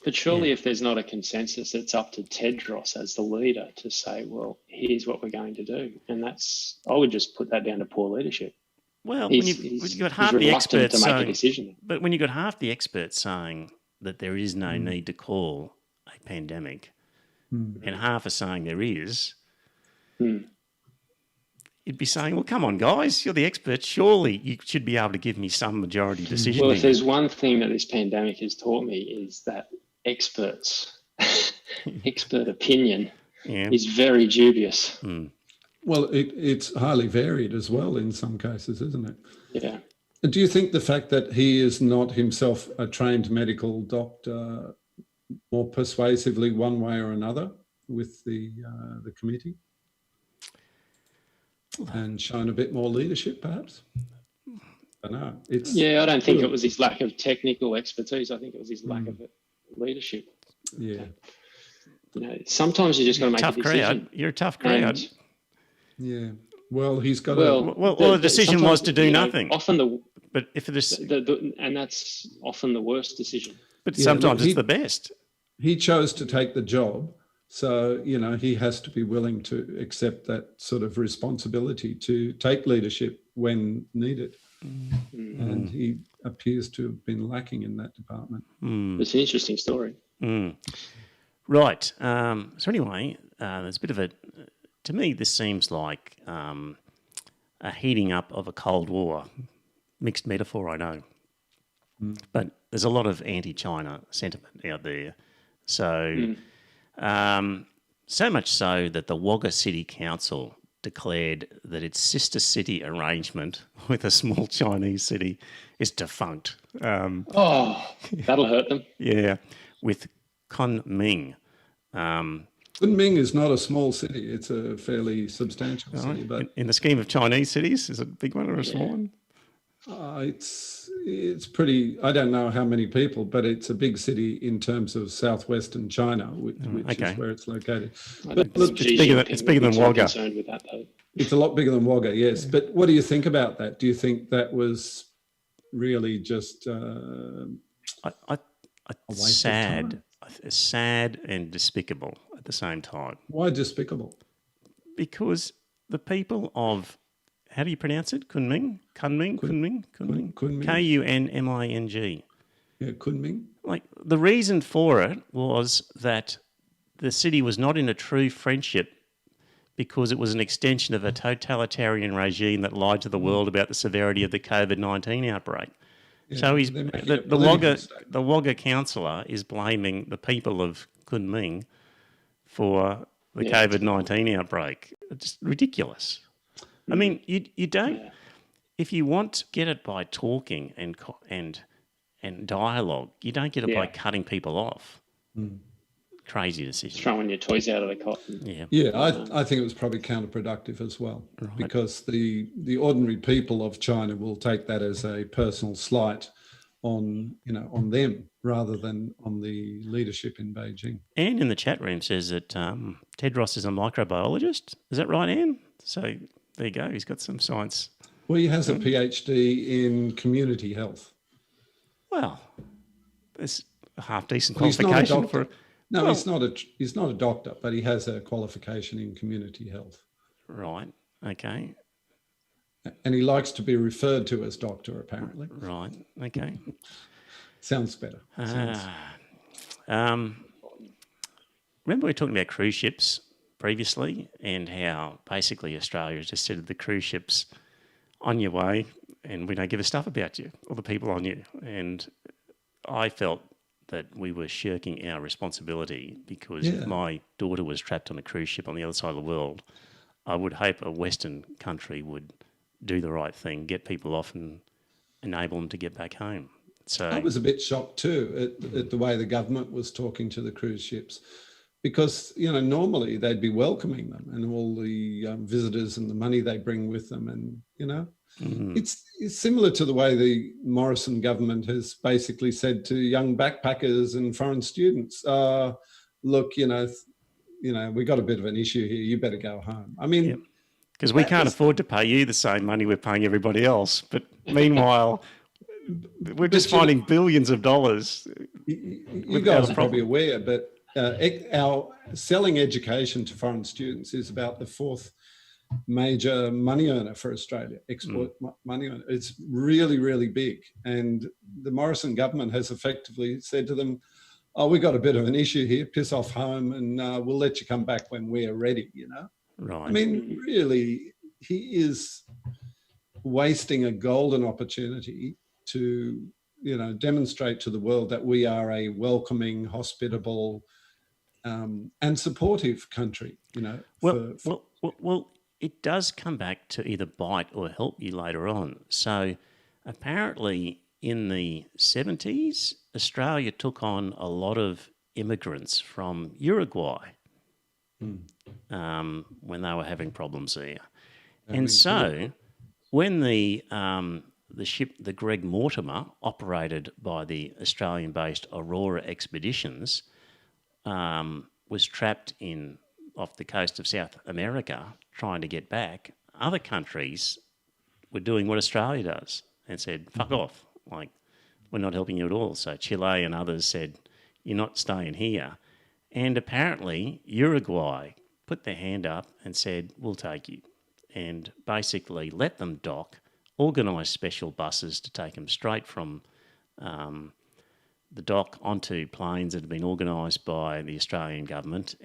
Speaker 4: But surely if there's not a consensus, it's up to Tedros as the leader to say, well, here's what we're going to do. And I would just put that down to poor leadership.
Speaker 2: well,
Speaker 4: He's,
Speaker 2: when you've
Speaker 4: he's,
Speaker 2: got
Speaker 4: he's
Speaker 2: half the
Speaker 4: reluctant
Speaker 2: experts
Speaker 4: to make a
Speaker 2: saying,
Speaker 4: decision.
Speaker 2: but when you've got half the experts saying that there is no need to call a pandemic, and half are saying there is, you'd be saying, well, come on, guys, you're the experts. Surely you should be able to give me some majority decision.
Speaker 4: Well, if there's one thing that this pandemic has taught me is that expert opinion
Speaker 2: Yeah.
Speaker 4: is very dubious.
Speaker 3: Well, it's highly varied as well in some cases, isn't it?
Speaker 4: Yeah.
Speaker 3: And do you think the fact that he is not himself a trained medical doctor more persuasively one way or another with the committee and shown a bit more leadership, perhaps? I don't know.
Speaker 4: I don't think it was his lack of technical expertise. I think it was his lack of leadership.
Speaker 3: Yeah.
Speaker 4: You know, sometimes you just got to make
Speaker 2: Tough
Speaker 4: a decision.
Speaker 2: crowd. You're a tough crowd.
Speaker 4: And,
Speaker 3: Yeah. Well, he's got
Speaker 2: Well, the decision was to do
Speaker 4: sometimes,
Speaker 2: nothing.
Speaker 4: Often
Speaker 2: But if it is,
Speaker 4: and that's often the worst decision.
Speaker 2: but
Speaker 3: Yeah,
Speaker 2: sometimes
Speaker 3: look,
Speaker 2: it's the best.
Speaker 3: he chose to take the job. So, you know, he has to be willing to accept that sort of responsibility to take leadership when needed. And he appears to have been lacking in that department.
Speaker 4: It's an interesting story.
Speaker 2: Right. So anyway, there's a bit of a. To me, this seems like a heating up of a Cold War. Mixed metaphor, I know, but there's a lot of anti-China sentiment out there. So, so much so that the Wagga City Council declared that its sister city arrangement with a small Chinese city is defunct.
Speaker 4: That'll hurt them.
Speaker 2: Yeah, with Kunming.
Speaker 3: Kunming is not a small city. It's a fairly substantial city, but
Speaker 2: In the scheme of Chinese cities, is it a big one or a small one?
Speaker 3: it's pretty, I don't know how many people, but it's a big city in terms of southwestern China, which
Speaker 2: okay.
Speaker 3: is where it's located.
Speaker 2: It's bigger than Wagga.
Speaker 4: Concerned with that, though.
Speaker 3: It's a lot bigger than Wagga, yes. But what do you think about that? Do you think that was really just waste of time?
Speaker 2: Sad and despicable at the same time.
Speaker 3: Why despicable?
Speaker 2: Because the people of, how do you pronounce it? Kunming? Kunming?
Speaker 3: Kunming.
Speaker 2: Kunming.
Speaker 3: Yeah, Kunming.
Speaker 2: Like, the reason for it was that the city was not in a true friendship because it was an extension of a totalitarian regime that lied to the world about the severity of the COVID-19 outbreak.
Speaker 3: Yeah,
Speaker 2: So he's
Speaker 3: they're making
Speaker 2: the
Speaker 3: a political statement.
Speaker 2: Wagga councillor is blaming the people of Kunming for the
Speaker 4: Yeah.
Speaker 2: COVID-19 outbreak. It's just ridiculous. I mean, you don't.
Speaker 4: Yeah.
Speaker 2: If you want to get it by talking and dialogue, you don't get it by
Speaker 4: Yeah.
Speaker 2: cutting people off. Crazy decision.
Speaker 4: Throwing your toys out of the cotton.
Speaker 2: Yeah.
Speaker 3: Yeah, I think it was probably counterproductive as well, because the ordinary people of China will take that as a personal slight on them rather than on the leadership in Beijing.
Speaker 2: Anne in the chat room says that Tedros is a microbiologist. Is that right, Anne? So there you go. He's got some science.
Speaker 3: Well, he has a PhD in community health.
Speaker 2: Well, it's a half decent
Speaker 3: Well, he's not a
Speaker 2: qualification
Speaker 3: doctor.
Speaker 2: for.
Speaker 3: No,
Speaker 2: Well-
Speaker 3: he's not a doctor, but he has a qualification in community health.
Speaker 2: Right. Okay.
Speaker 3: And he likes to be referred to as doctor, apparently.
Speaker 2: Right. Okay.
Speaker 3: Sounds better.
Speaker 2: Remember we were talking about cruise ships previously, and how basically Australia has just said to the cruise ships, on your way, and we don't give a stuff about you or the people on you. And I felt that we were shirking our responsibility, because if my daughter was trapped on a cruise ship on the other side of the world, I would hope a Western country would do the right thing, get people off and enable them to get back home. So
Speaker 3: I was a bit shocked too at the way the government was talking to the cruise ships, because normally they'd be welcoming them and all the visitors and the money they bring with them, and it's similar to the way the Morrison government has basically said to young backpackers and foreign students, look, we got a bit of an issue here, you better go home. I mean,
Speaker 2: because we can't afford to pay you the same money we're paying everybody else, but meanwhile we're just finding billions of dollars.
Speaker 3: You guys are probably aware, but our selling education to foreign students is about the fourth major money earner for Australia, export money earner. It's really, really big. And the Morrison government has effectively said to them, oh, we got a bit of an issue here, piss off home, and we'll let you come back when we're ready,
Speaker 2: Right.
Speaker 3: I mean, really, he is wasting a golden opportunity to, demonstrate to the world that we are a welcoming, hospitable, and supportive country,
Speaker 2: Well, it does come back to either bite or help you later on. So apparently in the 70s, Australia took on a lot of immigrants from Uruguay when they were having problems there. And so when the ship, the Greg Mortimer, operated by the Australian-based Aurora Expeditions, was trapped off the coast of South America trying to get back, other countries were doing what Australia does and said, fuck off, like, we're not helping you at all. So Chile and others said, you're not staying here. And apparently Uruguay put their hand up and said, we'll take you, and basically let them dock, organise special buses to take them straight from the dock onto planes that have been organised by the Australian government,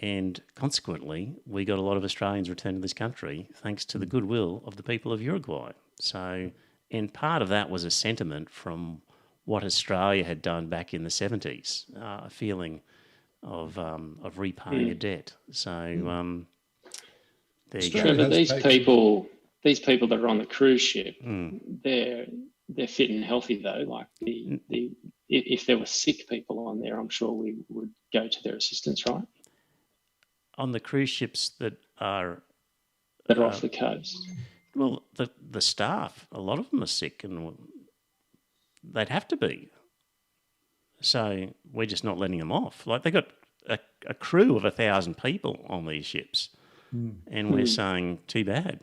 Speaker 2: and consequently, we got a lot of Australians returned to this country thanks to the goodwill of the people of Uruguay. So, and part of that was a sentiment from what Australia had done back in the 70s, a feeling of repaying a debt. So, there you go.
Speaker 4: Trevor, these people that are on the cruise ship, they're fit and healthy though. Like if there were sick people on there, I'm sure we would go to their assistance, right?
Speaker 2: On the cruise ships that are
Speaker 4: off the coast.
Speaker 2: Well, the staff, a lot of them are sick, and they'd have to be. So we're just not letting them off. Like, they got a crew of 1,000 people on these ships, and we're saying, too bad,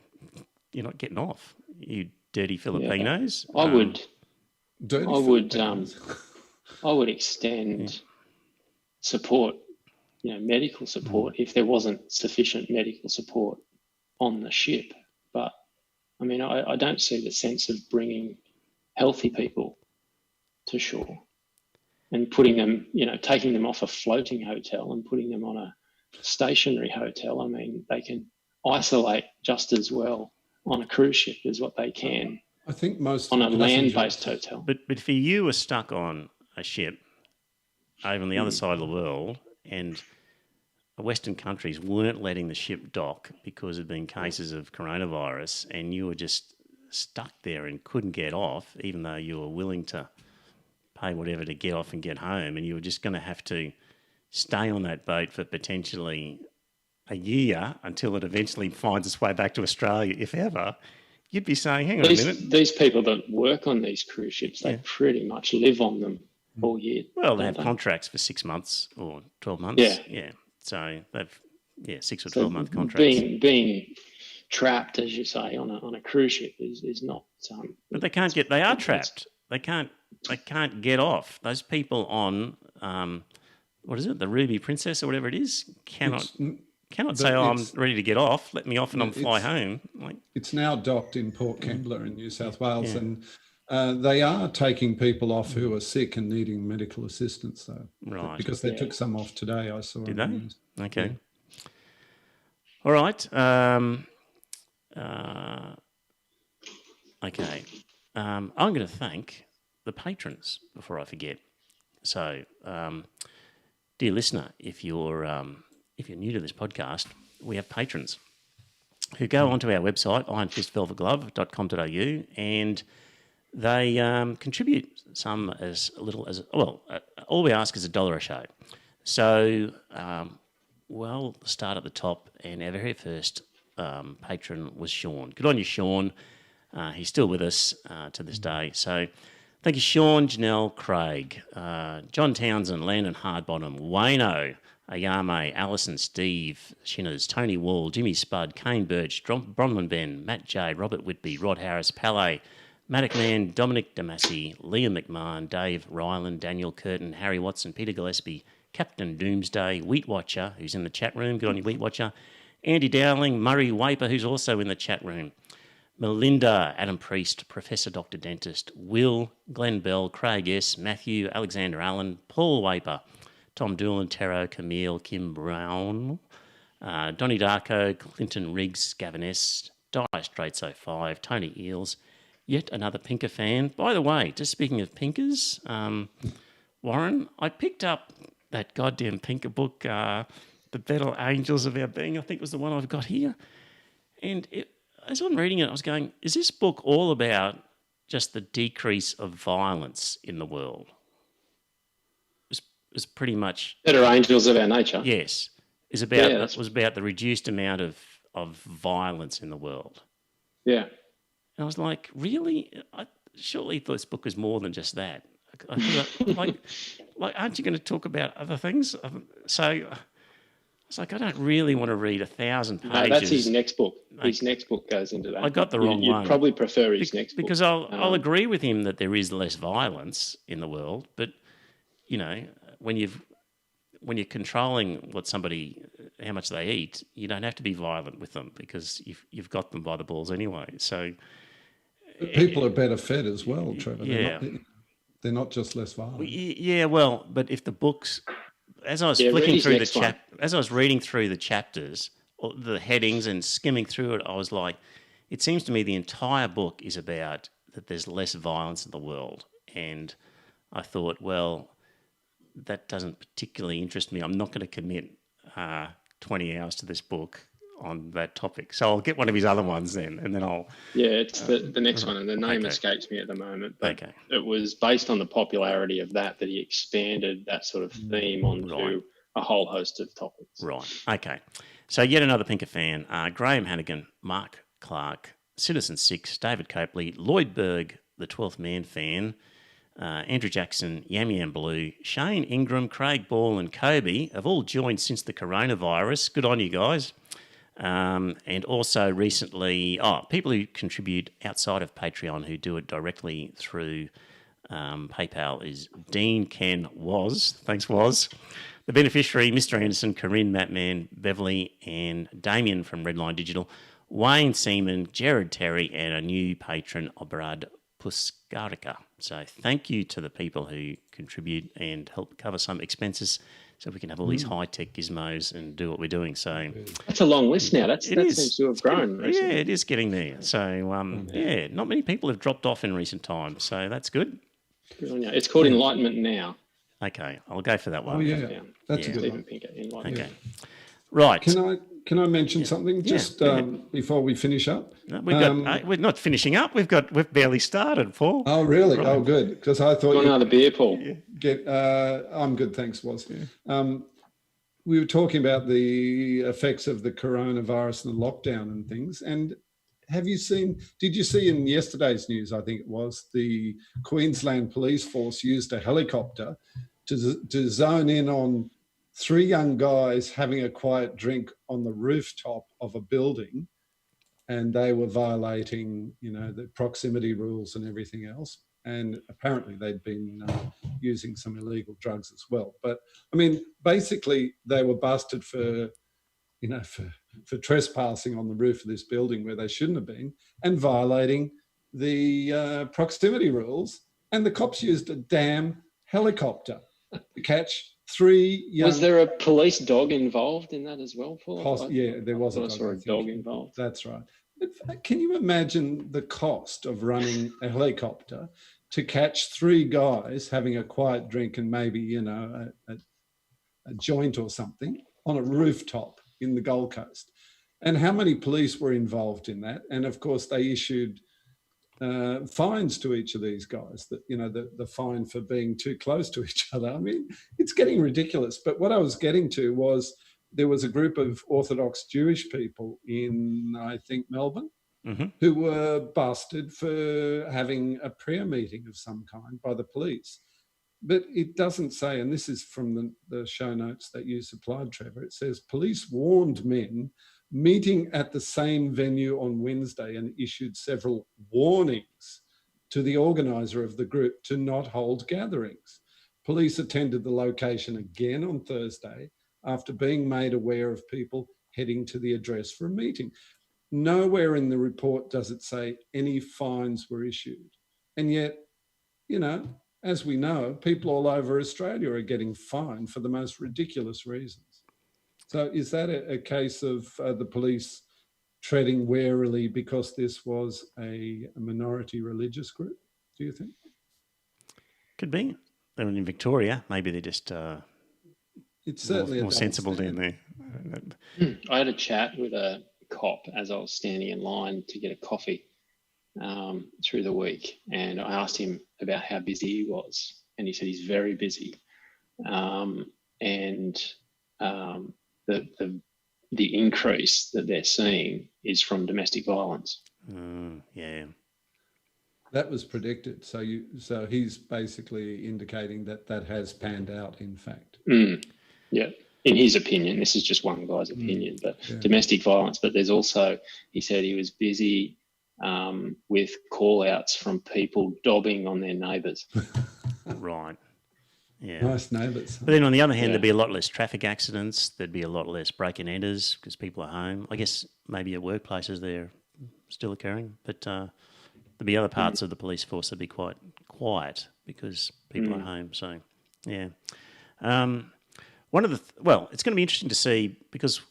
Speaker 2: you're not getting off, you dirty Filipinos.
Speaker 4: I would extend support, medical support, if there wasn't sufficient medical support on the ship. But I mean, I don't see the sense of bringing healthy people to shore and putting them, taking them off a floating hotel and putting them on a stationary hotel. I mean, they can isolate just as well on a cruise ship as what they can
Speaker 3: I think most
Speaker 4: on a land-based hotel.
Speaker 2: But if you were stuck on a ship over on the other side of the world, and Western countries weren't letting the ship dock because there'd been cases of coronavirus, and you were just stuck there and couldn't get off, even though you were willing to pay whatever to get off and get home, and you were just going to have to stay on that boat for potentially a year until it eventually finds its way back to Australia, if ever, you'd be saying, hang on a minute.
Speaker 4: These people that work on these cruise ships, they pretty much live on them all year.
Speaker 2: Well, they have contracts for 6 months or 12 months.
Speaker 4: Yeah.
Speaker 2: So they've 6 or 12-month contracts.
Speaker 4: Being trapped, as you say, on a cruise ship is not.
Speaker 2: But they can't get. They are trapped. They can't get off. Those people on what is it, the Ruby Princess or whatever it is, cannot say, "Oh, I'm ready to get off. Let me off and I'll fly home."
Speaker 3: It's now docked in Port Kembla in New South Wales, and they are taking people off who are sick and needing medical assistance, though.
Speaker 2: Right.
Speaker 3: Because they took some off today, I saw.
Speaker 2: Did they? Okay. Yeah. All right. Okay. I'm going to thank the patrons before I forget. So, dear listener, if you're new to this podcast, we have patrons who go onto our website, ironfistvelvetglove.com.au, and they contribute some as little as, all we ask is $1 a show. So, we'll start at the top, and our very first patron was Sean. Good on you, Sean. He's still with us to this day. So thank you, Sean, Janelle, Craig, John Townsend, Landon Hardbottom, Wayno, Ayame, Alison, Steve, Shinners, Tony Wall, Jimmy Spud, Kane Birch, Bronwyn Ben, Matt J, Robert Whitby, Rod Harris, Palais, Matic Man, Dominic Damasi, Liam McMahon, Dave Ryland, Daniel Curtin, Harry Watson, Peter Gillespie, Captain Doomsday, Wheat Watcher, who's in the chat room, good on you, Wheat Watcher, Andy Dowling, Murray Waper, who's also in the chat room, Melinda, Adam Priest, Professor Dr. Dentist, Will, Glenn Bell, Craig S., Matthew, Alexander Allen, Paul Waper, Tom Doolan, Tero, Camille, Kim Brown, Donnie Darko, Clinton Riggs, Gavin S., Dire Straits 05, Tony Eels, yet another Pinker fan. By the way, just speaking of Pinkers, Warren, I picked up that goddamn Pinker book, The Better Angels of Our Being, I think was the one I've got here. And as I'm reading it, I was going, is this book all about just the decrease of violence in the world? It's pretty much...
Speaker 4: Better Angels of Our Nature.
Speaker 2: Yes. It was about the reduced amount of violence in the world.
Speaker 4: Yeah.
Speaker 2: And I was like, really? I surely thought this book was more than just that. Like, aren't you going to talk about other things? So... It's like, I don't really want to read 1,000 pages. No,
Speaker 4: that's his next book. His next book goes into that.
Speaker 2: I got the wrong one.
Speaker 4: You'd probably prefer his next book.
Speaker 2: Because I'll agree with him that there is less violence in the world, but, when you're controlling how much they eat, you don't have to be violent with them because you've got them by the balls anyway. So
Speaker 3: but people are better fed as well, Trevor.
Speaker 2: Yeah.
Speaker 3: They're not just less violent.
Speaker 2: Yeah, well, but if the books... As I was flicking through as I was reading through the chapters, or the headings and skimming through it, I was like, it seems to me the entire book is about that there's less violence in the world. And I thought, well, that doesn't particularly interest me. I'm not going to commit 20 hours to this book on that topic. So I'll get one of his other ones then, and then I'll...
Speaker 4: Yeah, it's the next one, and the name escapes me at the moment. But it was based on the popularity of that he expanded that sort of theme onto a whole host of topics.
Speaker 2: Right, okay. So yet another Pinker fan, Graham Hannigan, Mark Clark, Citizen 6, David Copley, Lloyd Berg, the 12th Man fan, Andrew Jackson, Yam Yam Blue, Shane Ingram, Craig Ball and Kobe have all joined since the coronavirus. Good on you guys. And also recently, people who contribute outside of Patreon who do it directly through PayPal is Dean, Ken, Woz. Thanks, Woz. The beneficiary, Mr. Anderson, Corinne, Mattman, Beverly, and Damien from Redline Digital, Wayne Seaman, Jared Terry, and a new patron, Obrad Puskarika. So thank you to the people who contribute and help cover some expenses so we can have all these high-tech gizmos and do what we're doing. So
Speaker 4: that's a long list now. That seems to have grown recently.
Speaker 2: Yeah, it is getting there. So, not many people have dropped off in recent times, so that's good.
Speaker 4: Good on you. It's called Enlightenment Now.
Speaker 2: Okay, I'll go for that one.
Speaker 3: Oh, yeah. That's a good one.
Speaker 4: Pinker, Enlightenment.
Speaker 2: Okay. Right.
Speaker 3: Can I mention something just
Speaker 2: go ahead.
Speaker 3: before we finish up?
Speaker 2: No, we're not finishing up. We've barely started, Paul.
Speaker 3: Oh, really?
Speaker 2: Right.
Speaker 3: Oh, good. Because I thought
Speaker 4: Got another beer, Paul.
Speaker 3: I'm good, thanks, Was. We were talking about the effects of the coronavirus and the lockdown and things. And did you see in yesterday's news, I think it was, the Queensland Police Force used a helicopter to zone in on 3 young guys having a quiet drink on the rooftop of a building, and they were violating, the proximity rules and everything else. And apparently they'd been using some illegal drugs as well. But I mean, basically they were busted for trespassing on the roof of this building where they shouldn't have been and violating the proximity rules. And the cops used a damn helicopter to catch 3 young...
Speaker 4: Was there a police dog involved in that as well, Paul?
Speaker 3: Yeah, there was
Speaker 4: a dog involved.
Speaker 3: That's right. Can you imagine the cost of running a helicopter to catch 3 guys having a quiet drink and maybe, a joint or something on a rooftop in the Gold Coast? And how many police were involved in that? And of course, they issued fines to each of these guys, that the fine for being too close to each other. I mean, it's getting ridiculous. But what I was getting to was there was a group of Orthodox Jewish people in, I think, Melbourne, who were busted for having a prayer meeting of some kind by the police. But it doesn't say, and this is from the show notes that you supplied, Trevor, it says police warned men meeting at the same venue on Wednesday and issued several warnings to the organiser of the group to not hold gatherings. Police attended the location again on Thursday after being made aware of people heading to the address for a meeting. Nowhere in the report does it say any fines were issued. And yet, as we know, people all over Australia are getting fined for the most ridiculous reasons. So is that a case of the police treading warily because this was a minority religious group, do you think?
Speaker 2: Could be. They're in Victoria. Maybe they're just
Speaker 3: it's certainly
Speaker 2: more sensible down there.
Speaker 4: I had a chat with a cop as I was standing in line to get a coffee through the week, and I asked him about how busy he was, and he said he's very busy, the increase that they're seeing is from domestic violence.
Speaker 2: Yeah,
Speaker 3: that was predicted. So he's basically indicating that has panned out. In fact,
Speaker 4: yeah. In his opinion, this is just one guy's opinion, but domestic violence. But there's also, he said he was busy with call-outs from people dobbing on their neighbours.
Speaker 2: Right. Yeah.
Speaker 3: Nice neighbours.
Speaker 2: But then on the other hand, there'd be a lot less traffic accidents. There'd be a lot less break-and-enters because people are home. I guess maybe at workplaces they're still occurring, but there'd be other parts of the police force that'd be quite quiet because people are home. So, yeah. It's going to be interesting to see because,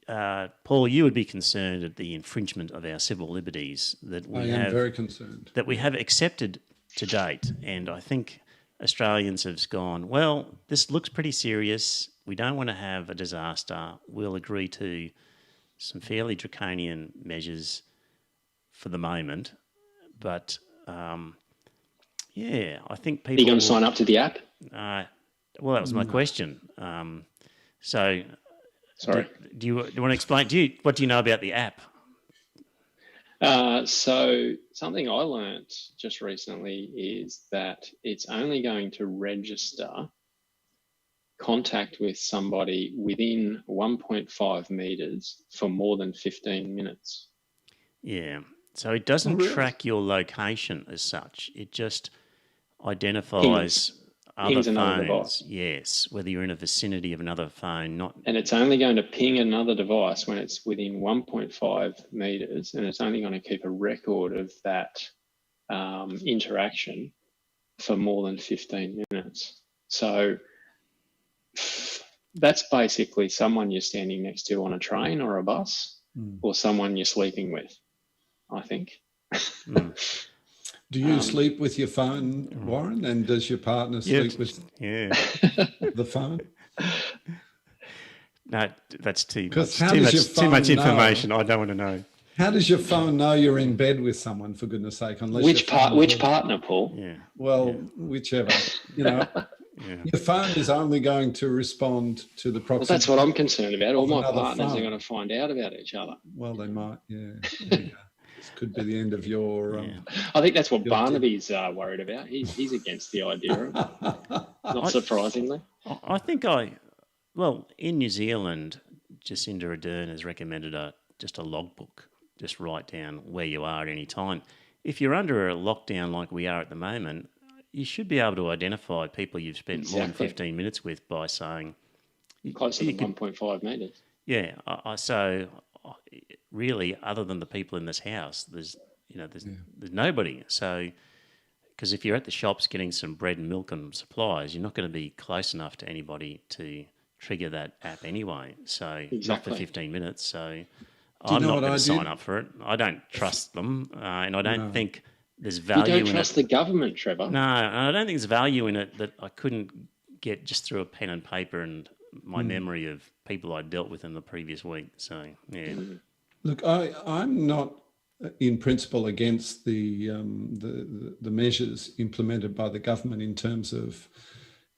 Speaker 2: Paul, you would be concerned at the infringement of our civil liberties that we
Speaker 3: I am very concerned.
Speaker 2: That we have accepted to date. And I think Australians have gone, well, this looks pretty serious. We don't want to have a disaster. We'll agree to some fairly draconian measures for the moment. But, I think people...
Speaker 4: Are you going to sign up to the app?
Speaker 2: Well, that was my question. Sorry. Do you want to explain? What do you know about the app?
Speaker 4: So something I learnt just recently is that it's only going to register contact with somebody within 1.5 metres for more than 15 minutes.
Speaker 2: Yeah. So it doesn't track your location as such. It just identifies... Other phones, yes, whether you're in a vicinity of another phone, not...
Speaker 4: And it's only going to ping another device when it's within 1.5 metres, and it's only going to keep a record of that interaction for more than 15 minutes. So that's basically someone you're standing next to on a train or a bus or someone you're sleeping with, I think.
Speaker 3: Do you sleep with your phone, Warren? And does your partner sleep with the phone?
Speaker 2: No, that's too
Speaker 3: 'Cause
Speaker 2: much.
Speaker 3: how does your
Speaker 2: Too much
Speaker 3: phone know?
Speaker 2: information. I don't want to know.
Speaker 3: How does your phone know you're in bed with someone, for goodness sake? Unless
Speaker 4: Which
Speaker 3: your phone
Speaker 4: which
Speaker 3: works?
Speaker 4: partner, Paul?
Speaker 2: Yeah.
Speaker 3: Well,
Speaker 2: yeah,
Speaker 3: whichever. You know,
Speaker 2: yeah.
Speaker 3: your phone is only going to respond to the
Speaker 4: Well,
Speaker 3: proximity.
Speaker 4: that's what I'm concerned about. All
Speaker 3: Of
Speaker 4: my
Speaker 3: another
Speaker 4: partners are
Speaker 3: phone.
Speaker 4: going to find out about each other.
Speaker 3: Well, they might. Yeah. There you go. This could be the end of your.
Speaker 2: Yeah.
Speaker 4: I think that's what
Speaker 3: Your
Speaker 4: Barnaby's worried about. He's against the idea, not surprisingly.
Speaker 2: I think well, in New Zealand, Jacinda Ardern has recommended just a logbook. Just write down where you are at any time. If you're under a lockdown like we are at the moment, you should be able to identify people you've spent more than
Speaker 4: Exactly.
Speaker 2: 15 minutes with by saying,
Speaker 4: Closer
Speaker 2: you
Speaker 4: than
Speaker 2: could-
Speaker 4: 1.5 metres.
Speaker 2: yeah. So really, other than the people in this house, there's nobody. So because if you're at the shops getting some bread and milk and supplies, you're not going to be close enough to anybody to trigger that app anyway. So not for
Speaker 4: Exactly.
Speaker 2: 15 minutes. So
Speaker 3: you
Speaker 2: I'm
Speaker 3: know
Speaker 2: not
Speaker 3: what
Speaker 2: going
Speaker 3: I
Speaker 2: to sign
Speaker 3: did?
Speaker 2: up for it. I don't trust them, and I don't think there's
Speaker 4: You
Speaker 2: value
Speaker 4: don't
Speaker 2: in
Speaker 4: trust
Speaker 2: it.
Speaker 4: the government, Trevor.
Speaker 2: No, I don't think there's value in it that I couldn't get just through a pen and paper and my memory of people I dealt with in the previous week. So yeah,
Speaker 3: Look, I'm not in principle against the measures implemented by the government in terms of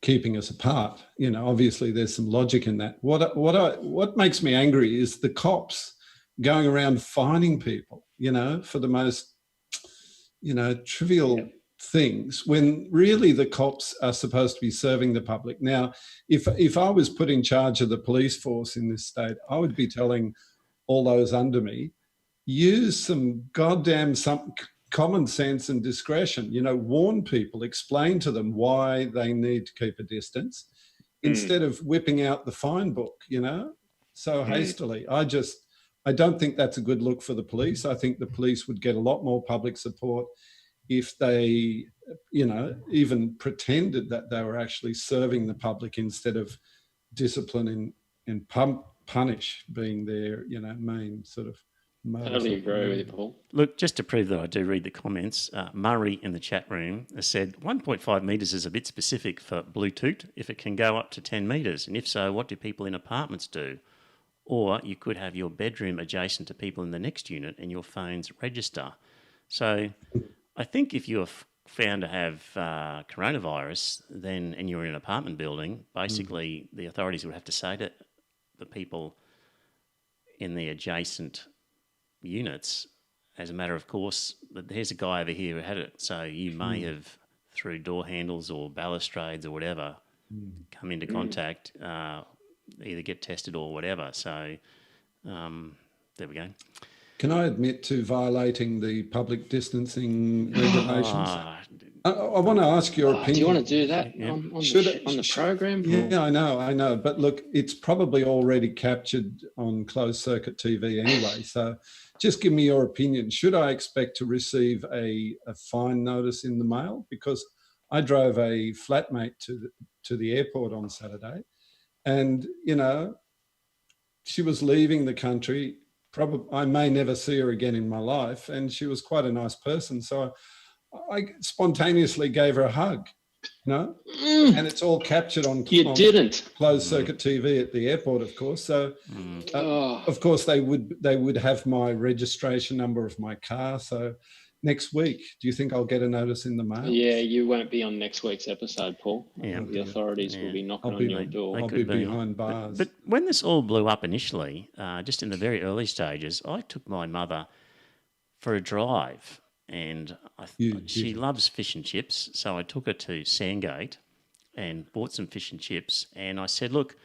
Speaker 3: keeping us apart. You know, obviously there's some logic in that. What makes me angry is the cops going around fining people, you know, for the most, you know, trivial things, when really the cops are supposed to be serving the public. Now, if I was put in charge of the police force in this state, I would be telling all those under me, use some goddamn common sense and discretion. You know, warn people, explain to them why they need to keep a distance instead of whipping out the fine book, you know, so hastily. I don't think that's a good look for the police. I think the police would get a lot more public support if they, you know, even pretended that they were actually serving the public instead of discipline and punish being their, you know, main sort of modus
Speaker 4: Totally agree with
Speaker 3: operandi.
Speaker 4: you, Paul.
Speaker 2: look, just to prove that I do read the comments, Murray in the chat room has said 1.5 metres is a bit specific for Bluetooth if it can go up to 10 metres. And if so, what do people in apartments do? Or you could have your bedroom adjacent to people in the next unit and your phones register. So I think if you're found to have coronavirus, then and you're in an apartment building, basically the authorities would have to say to the people in the adjacent units, as a matter of course, that here's a guy over here who had it. So you may have, through door handles or balustrades or whatever, come into contact, either get tested or whatever. So there we go.
Speaker 3: Can I admit to violating the public distancing regulations? I want to ask your opinion.
Speaker 4: Do you want to do that on the program? Paul?
Speaker 3: Yeah, I know. But look, it's probably already captured on closed circuit TV anyway. So just give me your opinion. Should I expect to receive a fine notice in the mail? Because I drove a flatmate to the airport on Saturday and, you know, she was leaving the country. Probably I may never see her again in my life. And she was quite a nice person. So I spontaneously gave her a hug, you know, and it's all captured on
Speaker 4: Didn't.
Speaker 3: closed circuit TV at the airport, of course. So, of course, they would have my registration number of my car. So, next week, do you think I'll get a notice in the mail?
Speaker 4: Yeah, you won't be on next week's episode, Paul.
Speaker 2: Yeah.
Speaker 4: The authorities will be knocking on your door.
Speaker 3: I'll be behind bars.
Speaker 2: But when this all blew up initially, just in the very early stages, I took my mother for a drive. And she loves fish and chips, so I took her to Sandgate and bought some fish and chips. And I said, look,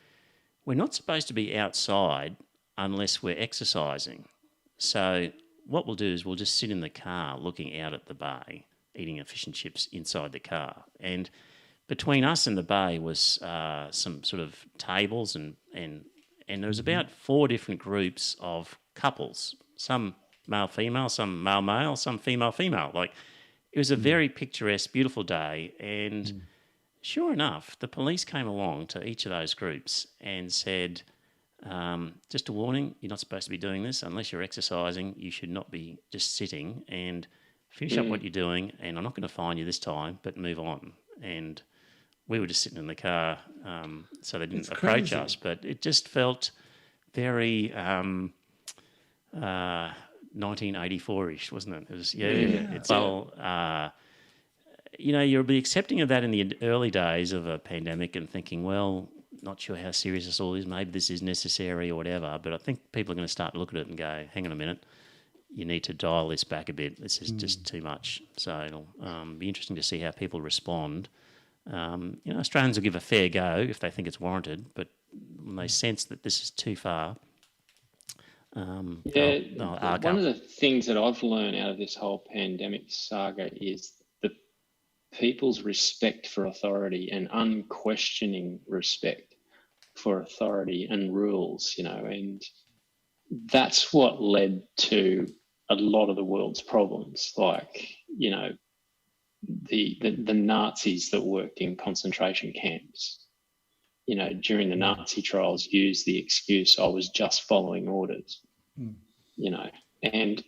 Speaker 2: we're not supposed to be outside unless we're exercising. So what we'll do is we'll just sit in the car looking out at the bay, eating a fish and chips inside the car. And between us and the bay was some sort of tables and there was about 4 different groups of couples, some male-female, some male-male, some female-female. Like, it was a very picturesque, beautiful day. And sure enough, the police came along to each of those groups and said, just a warning, you're not supposed to be doing this unless you're exercising. You should not be just sitting, and finish up what you're doing. And I'm not going to fine you this time, but move on. And we were just sitting in the car, so they didn't
Speaker 3: It's
Speaker 2: approach
Speaker 3: crazy.
Speaker 2: us. But it just felt very 1984-ish, wasn't it? It was, it's all, you'll be accepting of that in the early days of a pandemic and thinking, well, not sure how serious this all is. Maybe this is necessary or whatever. But I think people are going to start to look at it and go, hang on a minute, you need to dial this back a bit. This is just too much. So it'll be interesting to see how people respond. Australians will give a fair go if they think it's warranted, but when they sense that this is too far, they'll arc
Speaker 4: one
Speaker 2: up.
Speaker 4: of the things that I've learned out of this whole pandemic saga is the people's respect for authority and unquestioning respect for authority and rules, and that's what led to a lot of the world's problems, like, the Nazis that worked in concentration camps, during the Nazi trials used the excuse, I was just following orders, and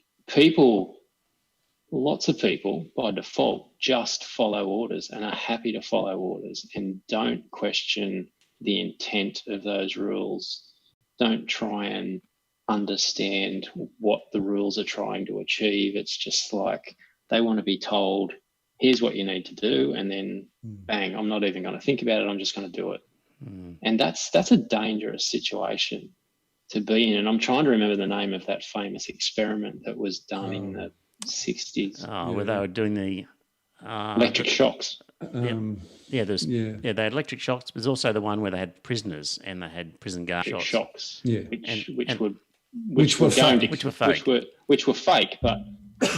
Speaker 4: lots of people by default just follow orders and are happy to follow orders and don't question the intent of those rules, don't try and understand what the rules are trying to achieve. It's just like they want to be told, here's what you need to do, and then bang, I'm not even going to think about it, I'm just going to do it. And that's a dangerous situation to be in. And I'm trying to remember the name of that famous experiment that was done in the 60s.
Speaker 2: Where they were doing the
Speaker 4: electric shocks.
Speaker 2: they had electric shocks. There's also the one where they had prisoners and they had prison guard shots.
Speaker 3: Which
Speaker 4: were fake, but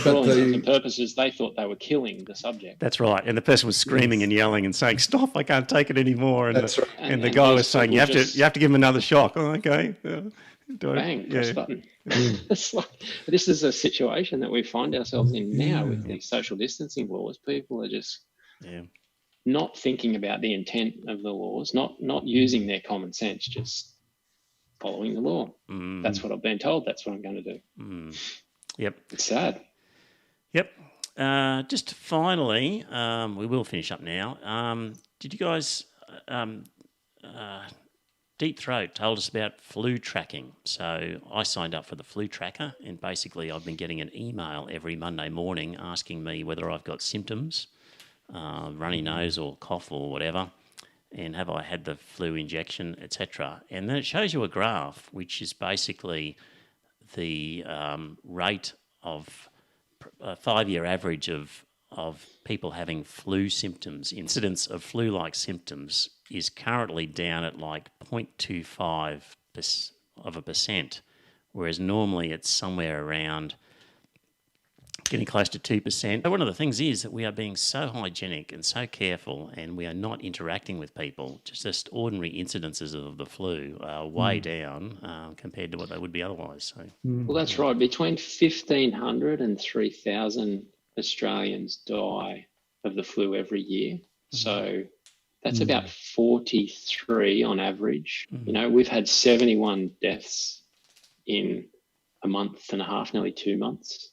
Speaker 4: for all intents and purposes, they thought they were killing the subject.
Speaker 2: That's right. And the person was screaming and yelling and saying, "Stop! I can't take it anymore." And
Speaker 3: That's right.
Speaker 2: And the guy was saying, "You have to give him another shock." Oh, okay.
Speaker 4: Bang, press button. It's like, this is a situation that we find ourselves in now with these social distancing laws. People are just not thinking about the intent of the laws, not using their common sense, just following the law. That's what I've been told. That's what I'm going to do.
Speaker 2: Yep.
Speaker 4: It's sad.
Speaker 2: Yep. Just finally, we will finish up now. Did you guys... Deep Throat told us about flu tracking. So I signed up for the flu tracker, and basically I've been getting an email every Monday morning asking me whether I've got symptoms, runny nose or cough or whatever, and have I had the flu injection, etc. And then it shows you a graph, which is basically the rate of a 5-year average of people having flu symptoms, incidence of flu-like symptoms is currently down at like 0.25%, whereas normally it's somewhere around getting close to 2%. But one of the things is that we are being so hygienic and so careful, and we are not interacting with people. Just ordinary incidences of the flu are way down compared to what they would be otherwise. So,
Speaker 4: well, that's right. Between 1,500 and 3,000 Australians die of the flu every year. So that's about 43 on average. We've had 71 deaths in a month and a half, nearly 2 months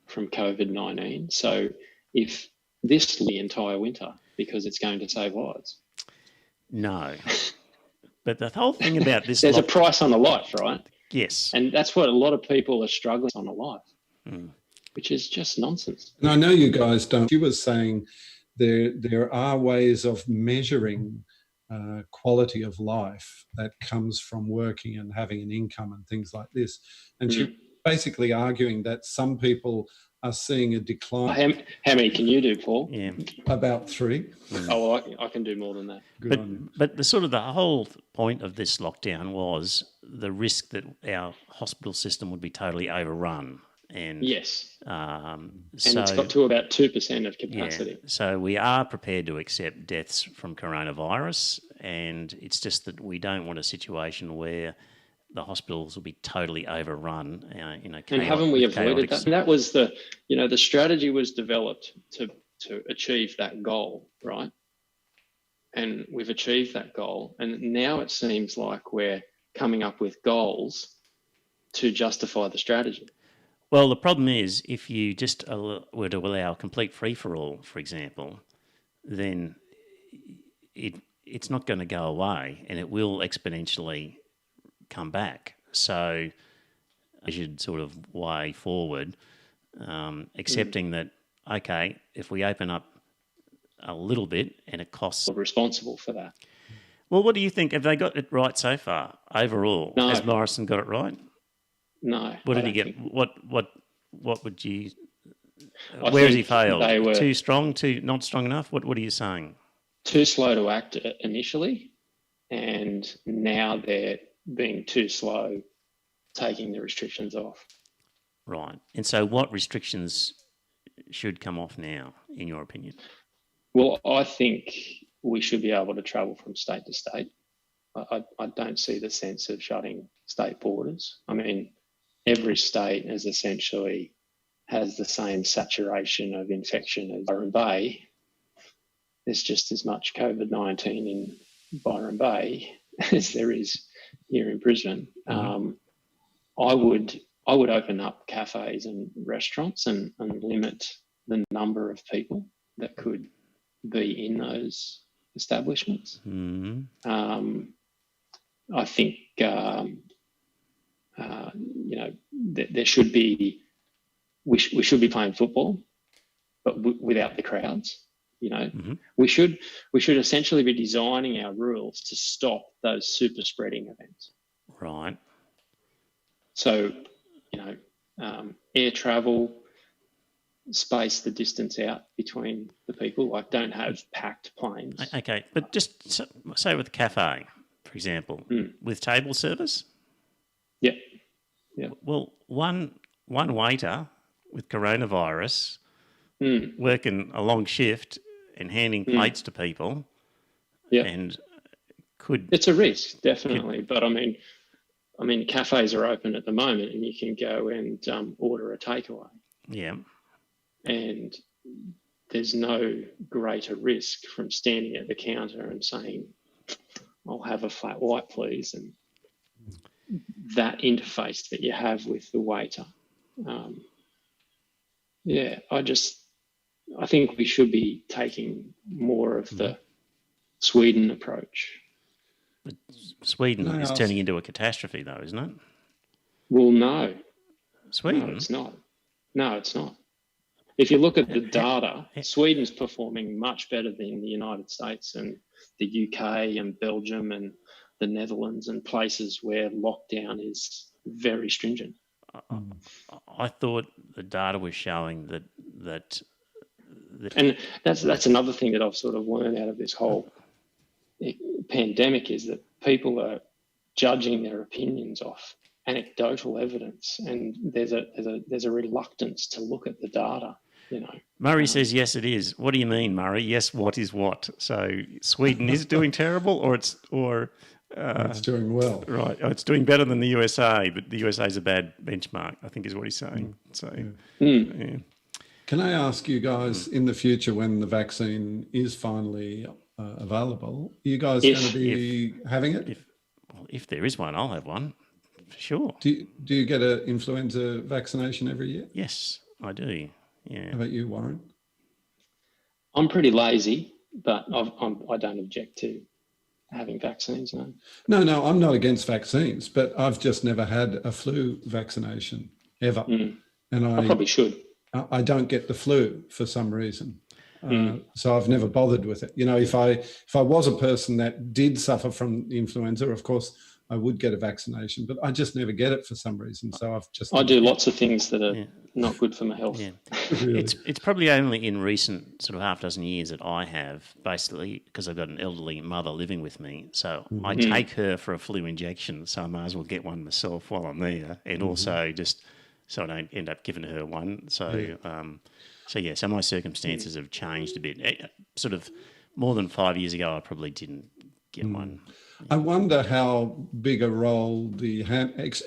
Speaker 4: from COVID-19. So if this the entire winter, because it's going to save lives.
Speaker 2: No. But the whole thing about this...
Speaker 4: There's a price on a life, right?
Speaker 2: Yes.
Speaker 4: And that's what a lot of people are struggling on a life, which is just nonsense.
Speaker 3: And I know you guys don't. You were saying there are ways of measuring quality of life that comes from working and having an income and things like this. And she basically arguing that some people are seeing a decline.
Speaker 4: How many can you do, Paul?
Speaker 2: Yeah.
Speaker 3: About 3.
Speaker 4: Oh, well, I can do more than that.
Speaker 3: Good on you.
Speaker 2: But the whole point of this lockdown was the risk that our hospital system would be totally overrun. And
Speaker 4: yes.
Speaker 2: And
Speaker 4: it's got to about 2% of capacity.
Speaker 2: Yeah, so we are prepared to accept deaths from coronavirus, and it's just that we don't want a situation where the hospitals will be totally overrun.
Speaker 4: And haven't we avoided that? And that was the strategy was developed to achieve that goal, right? And we've achieved that goal. And now it seems like we're coming up with goals to justify the strategy.
Speaker 2: Well, the problem is if you just were to allow complete free-for-all, for example, then it's not going to go away, and it will exponentially come back. So I should sort of way forward, accepting that, okay, if we open up a little bit and it costs.
Speaker 4: Responsible for that.
Speaker 2: Well, what do you think? Have they got it right so far overall?
Speaker 4: No.
Speaker 2: Has Morrison got it right?
Speaker 4: No.
Speaker 2: What did
Speaker 4: I
Speaker 2: he
Speaker 4: don't
Speaker 2: get?
Speaker 4: think-
Speaker 2: What would you?
Speaker 4: I
Speaker 2: Where has he
Speaker 4: think
Speaker 2: failed?
Speaker 4: they were-
Speaker 2: Too strong? Too not strong enough? What are you saying?
Speaker 4: Too slow to act initially, and now they're being too slow taking the restrictions off.
Speaker 2: Right. And so, what restrictions should come off now, in your opinion?
Speaker 4: Well, I think we should be able to travel from state to state. I don't see the sense of shutting state borders. I mean, every state has essentially has the same saturation of infection as Byron Bay. There's just as much COVID-19 in Byron Bay as there is here in Brisbane. I would open up cafes and restaurants and limit the number of people that could be in those establishments. I think there should be we should be playing football, but without the crowds. We should essentially be designing our rules to stop those super spreading events.
Speaker 2: Right.
Speaker 4: So, air travel, space the distance out between the people. Like, don't have packed planes.
Speaker 2: Okay, but just say with a cafe, for example, with table service.
Speaker 4: Yeah.
Speaker 2: Well, one waiter with coronavirus working a long shift and handing plates to people.
Speaker 4: Yeah.
Speaker 2: And could
Speaker 4: it's a risk, definitely. But I mean, cafes are open at the moment, and you can go and order a takeaway.
Speaker 2: Yeah.
Speaker 4: And there's no greater risk from standing at the counter and saying, "I'll have a flat white, please," and that interface that you have with the waiter. I think we should be taking more of the Sweden approach.
Speaker 2: But Sweden
Speaker 3: Can I
Speaker 2: is
Speaker 3: ask-
Speaker 2: turning into a catastrophe, though, isn't it?
Speaker 4: Well, no,
Speaker 2: Sweden.
Speaker 4: it's not. No, it's not. If you look at the data, Sweden's performing much better than the United States and the UK and Belgium and the Netherlands and places where lockdown is very stringent.
Speaker 2: I thought the data was showing that
Speaker 4: And that's another thing that I've sort of learned out of this whole pandemic is that people are judging their opinions off anecdotal evidence, and there's a reluctance to look at the data.
Speaker 2: Murray says yes, it is. What do you mean, Murray? Yes, what is what? So Sweden is doing terrible, or it's
Speaker 3: doing well.
Speaker 2: right? Oh, it's doing better than the USA, but the USA is a bad benchmark, I think, is what he's saying. So, yeah.
Speaker 3: Can I ask you guys, in the future, when the vaccine is finally available, are you guys going to be having it?
Speaker 2: If there is one, I'll have one for sure.
Speaker 3: Do you get an influenza vaccination every year?
Speaker 2: Yes, I do. Yeah.
Speaker 3: How about you, Warren?
Speaker 4: I'm pretty lazy, but I don't object to having vaccines. No.
Speaker 3: No, I'm not against vaccines, but I've just never had a flu vaccination ever, and
Speaker 4: I probably should.
Speaker 3: I don't get the flu for some reason. So I've never bothered with it. If I was a person that did suffer from influenza, of course I would get a vaccination, but I just never get it for some reason. So I
Speaker 4: do lots of things that are not good for my health.
Speaker 2: Yeah.
Speaker 3: Really?
Speaker 2: It's probably only in recent sort of half dozen years that I have, basically, because I've got an elderly mother living with me. So I take her for a flu injection, so I might as well get one myself while I'm there, and also just so I don't end up giving her one. So, so my circumstances have changed a bit. Sort of more than 5 years ago, I probably didn't get one.
Speaker 3: I wonder how big a role the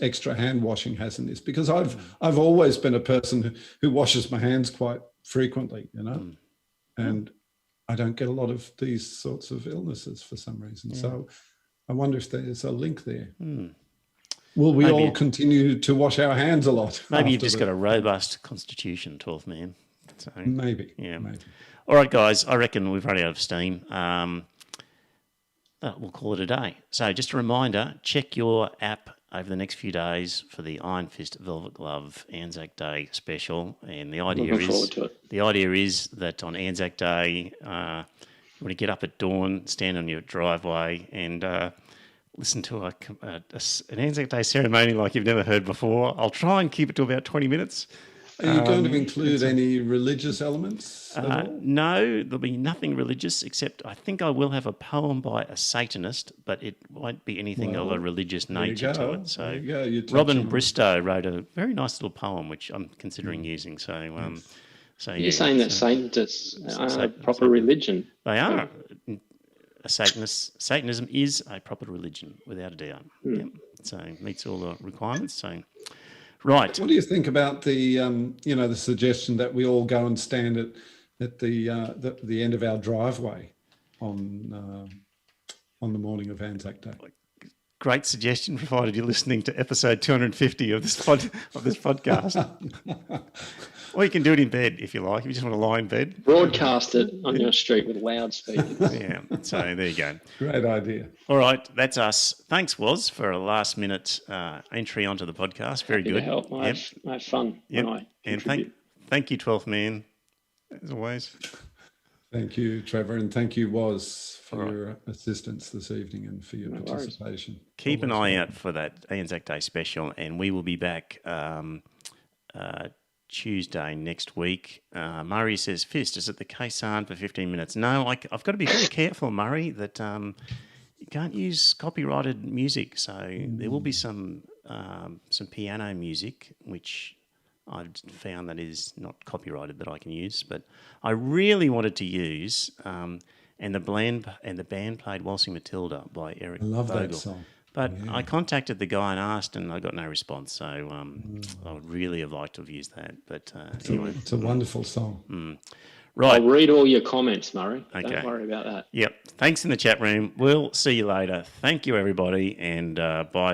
Speaker 3: extra hand washing has in this, because I've always been a person who washes my hands quite frequently, and I don't get a lot of these sorts of illnesses for some reason. So I wonder if there's a link there. Will we all continue to wash our hands a lot?
Speaker 2: Maybe you've just got a robust constitution, 12th man. So,
Speaker 3: Maybe.
Speaker 2: Yeah.
Speaker 3: Maybe.
Speaker 2: All right, guys, I reckon we've run out of steam. we'll call it a day. So just a reminder, check your app over the next few days for the Iron Fist Velvet Glove Anzac Day special. And the idea
Speaker 4: Looking forward to it.
Speaker 2: The idea is that on Anzac Day, you want to get up at dawn, stand on your driveway and listen to an Anzac Day ceremony like you've never heard before. I'll try and keep it to about 20 minutes.
Speaker 3: Are you going to include any religious elements at all?
Speaker 2: No, there'll be nothing religious, except I think I will have a poem by a Satanist, but it won't be anything of a religious nature to it. So
Speaker 3: There you go.
Speaker 2: Robin Bristow wrote a very nice little poem, which I'm considering using. So,
Speaker 4: You're saying that Satanists are a proper religion?
Speaker 2: They are. Satanism is a proper religion, without a doubt. Yep. So it meets all the requirements. So, right.
Speaker 3: What do you think about the the suggestion that we all go and stand at the end of our driveway on the morning of Anzac Day?
Speaker 2: Great suggestion, provided you're listening to episode 250 of this podcast. Or you can do it in bed if you like, if you just want to lie in bed.
Speaker 4: Broadcast it on your street with loudspeakers.
Speaker 2: Yeah, so there you go.
Speaker 3: Great idea.
Speaker 2: All right, that's us. Thanks, Woz, for a last-minute entry onto the podcast. Very
Speaker 4: Happy
Speaker 2: good.
Speaker 4: to help. I have fun when I
Speaker 2: And
Speaker 4: contribute.
Speaker 2: thank you, 12th Man, as always.
Speaker 3: Thank you, Trevor, and thank you, Woz, for your assistance this evening and for your
Speaker 4: worries.
Speaker 3: participation.
Speaker 2: Keep an eye out for that Anzac Day special, and we will be back Tuesday next week. Murray says, Fist, is it the Kaysan for 15 minutes? No, I've got to be very careful, Murray, that you can't use copyrighted music. So there will be some piano music, which I've found that is not copyrighted that I can use. But I really wanted to use, and the band played Waltzing Matilda by Eric
Speaker 3: I love
Speaker 2: Vogel.
Speaker 3: that song.
Speaker 2: But I contacted the guy and asked, and I got no response. So I would really have liked to have used that. But anyway.
Speaker 3: It's a wonderful song.
Speaker 2: Right.
Speaker 4: I'll read all your comments, Murray.
Speaker 2: Okay.
Speaker 4: Don't worry about that.
Speaker 2: Yep. Thanks in the chat room. We'll see you later. Thank you, everybody, and bye.